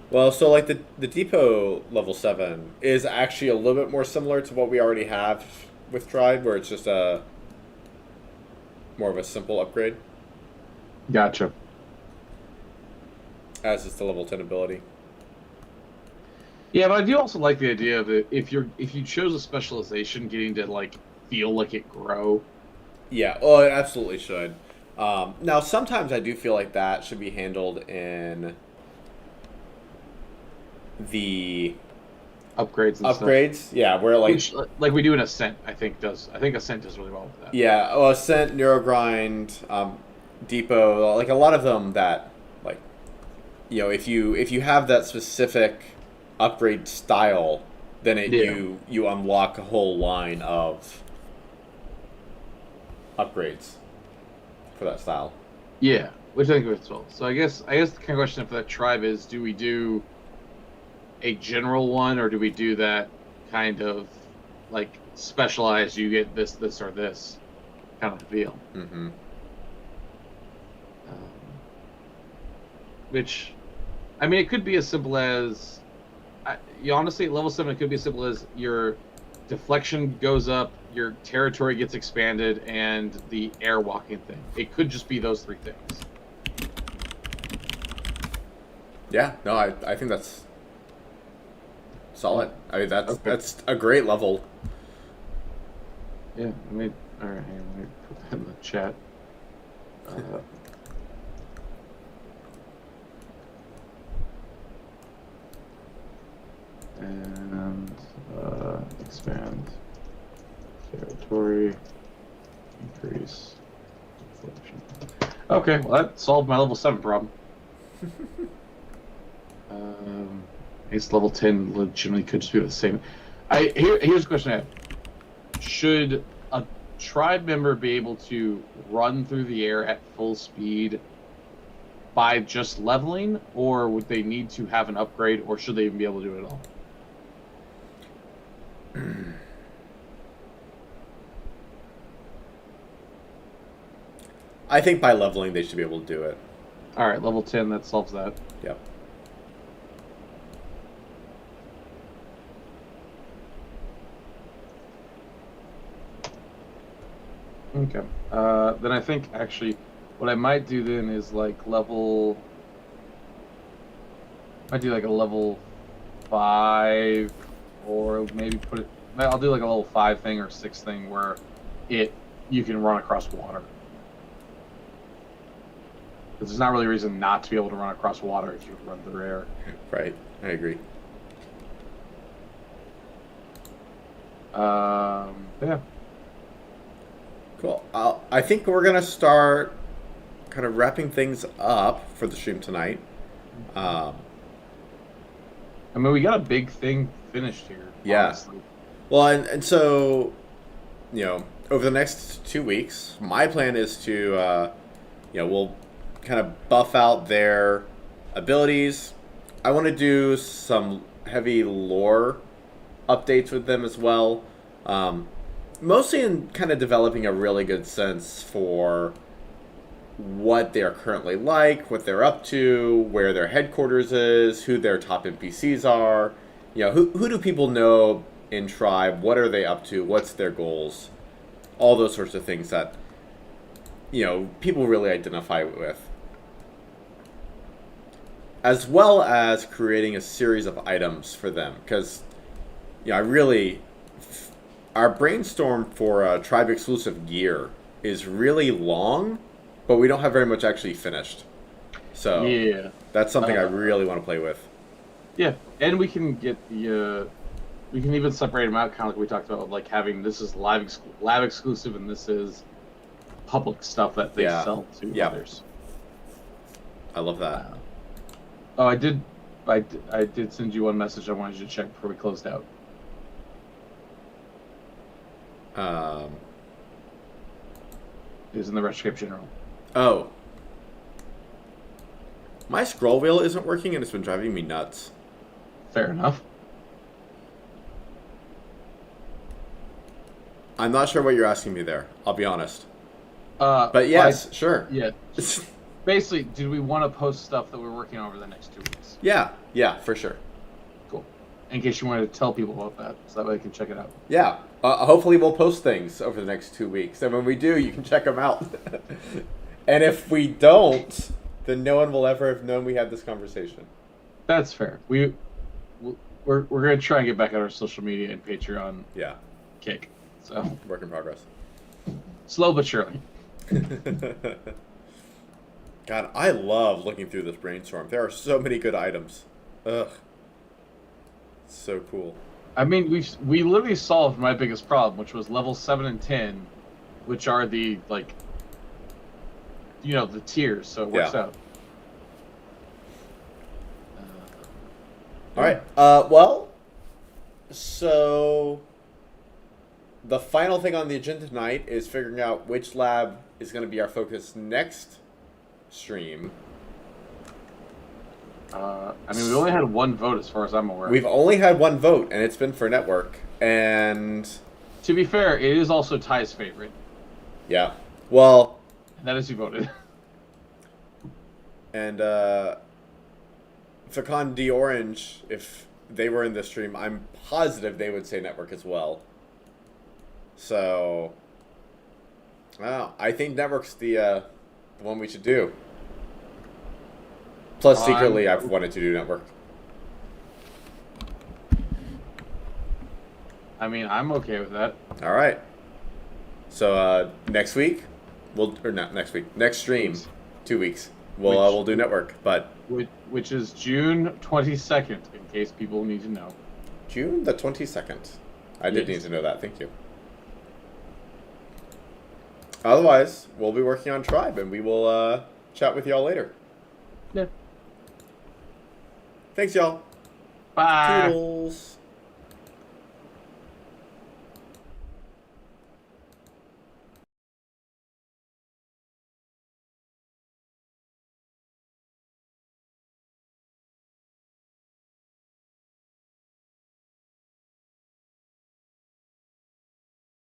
Well, so like the Depot level 7 is actually a little bit more similar to what we already have with Tribe, where it's just a more of a simple upgrade. Gotcha. As is the level 10 ability. Yeah, but I do also like the idea of it, if you chose a specialization, getting to like feel like it grow. Yeah, well, it absolutely should. Now, sometimes I do feel like that should be handled in the Upgrades and stuff. Yeah, where like we do in Ascent, I think Ascent does really well with that. Yeah, well, Ascent, Neurogrind, Depot, like a lot of them that, like, you know, if you have that specific upgrade style, then you unlock a whole line of upgrades for that style. Yeah, which I think works well. So I guess the kind of question for that Tribe is: do we do a general one, or do we do that kind of like specialized? You get this, or this kind of deal. Mm-hmm. Which, I mean, it could be as simple as, honestly, at level 7, it could be as simple as your deflection goes up, your territory gets expanded, and the airwalking thing. It could just be those 3 things. Yeah, no, I think that's solid. I mean, that's a great level. Yeah, all right, hang on, let me put that in the chat. And expand territory, increase deflection. Okay, well that solved my level 7 problem. I guess level 10 legitimately could just be the same. Here's a question I have. Should a Tribe member be able to run through the air at full speed by just leveling, or would they need to have an upgrade, or should they even be able to do it at all? I think by leveling they should be able to do it. Alright, level 10, that solves that. Yep. Okay. Then I think actually what I might do then is like might do like a level 5, or maybe I'll do like a level 5 thing or 6 thing where you can run across water. Because there's not really a reason not to be able to run across water if you run through air. Right, I agree. Yeah. Cool. I think we're going to start kind of wrapping things up for the stream tonight. I mean, we got a big thing finished here. Yeah. Honestly. Well, and so, you know, over the next 2 weeks, my plan is to, we'll kind of buff out their abilities. I want to do some heavy lore updates with them as well. Mostly in kind of developing a really good sense for what they're currently like, what they're up to, where their headquarters is, who their top NPCs are. You know, who do people know in Tribe? What are they up to? What's their goals? All those sorts of things that, you know, people really identify with. As well as creating a series of items for them. Because, you know, our brainstorm for Tribe exclusive gear is really long, but we don't have very much actually finished. So Yeah. that's something I really want to play with. Yeah, and we can get the we can even separate them out, kind of like we talked about, like having this is lab exclusive and this is public stuff that they sell to others. I love that. Oh, I did send you one message I wanted you to check before we closed out. It was in the Retroscape General. Oh. My scroll wheel isn't working and it's been driving me nuts. Fair enough. I'm not sure what you're asking me there. I'll be honest. But yes, sure. Yeah. Basically, do we want to post stuff that we're working on over the next 2 weeks? Yeah, for sure. Cool. In case you wanted to tell people about that, so that way they can check it out. Yeah. Hopefully we'll post things over the next 2 weeks. And when we do, you can check them out. And if we don't, then no one will ever have known we had this conversation. That's fair. We're going to try and get back on our social media and Patreon kick. So work in progress. Slow but surely. God, I love looking through this brainstorm. There are so many good items. Ugh. So cool. I mean, we literally solved my biggest problem, which was level 7 and 10, which are the, like, you know, the tiers, so it works out. All right. Well, so the final thing on the agenda tonight is figuring out which lab is going to be our focus next stream. I mean, we only had one vote as far as I'm aware. We've only had one vote, and it's been for network. And to be fair, it is also Ty's favorite. Yeah. Well, and that is who voted. And Fakan D Orange, if they were in this stream, I'm positive they would say network as well. So, well, I think network's the one we should do. Plus, secretly, I've wanted to do network. I mean, I'm okay with that. All right. So next week, next stream, 2 weeks. We'll do network, but which is June 22nd, in case people need to know. June the 22nd. I did need to know that. Thank you. Otherwise, we'll be working on Tribe, and we will chat with y'all later. Yeah. Thanks, y'all. Bye. Toodles.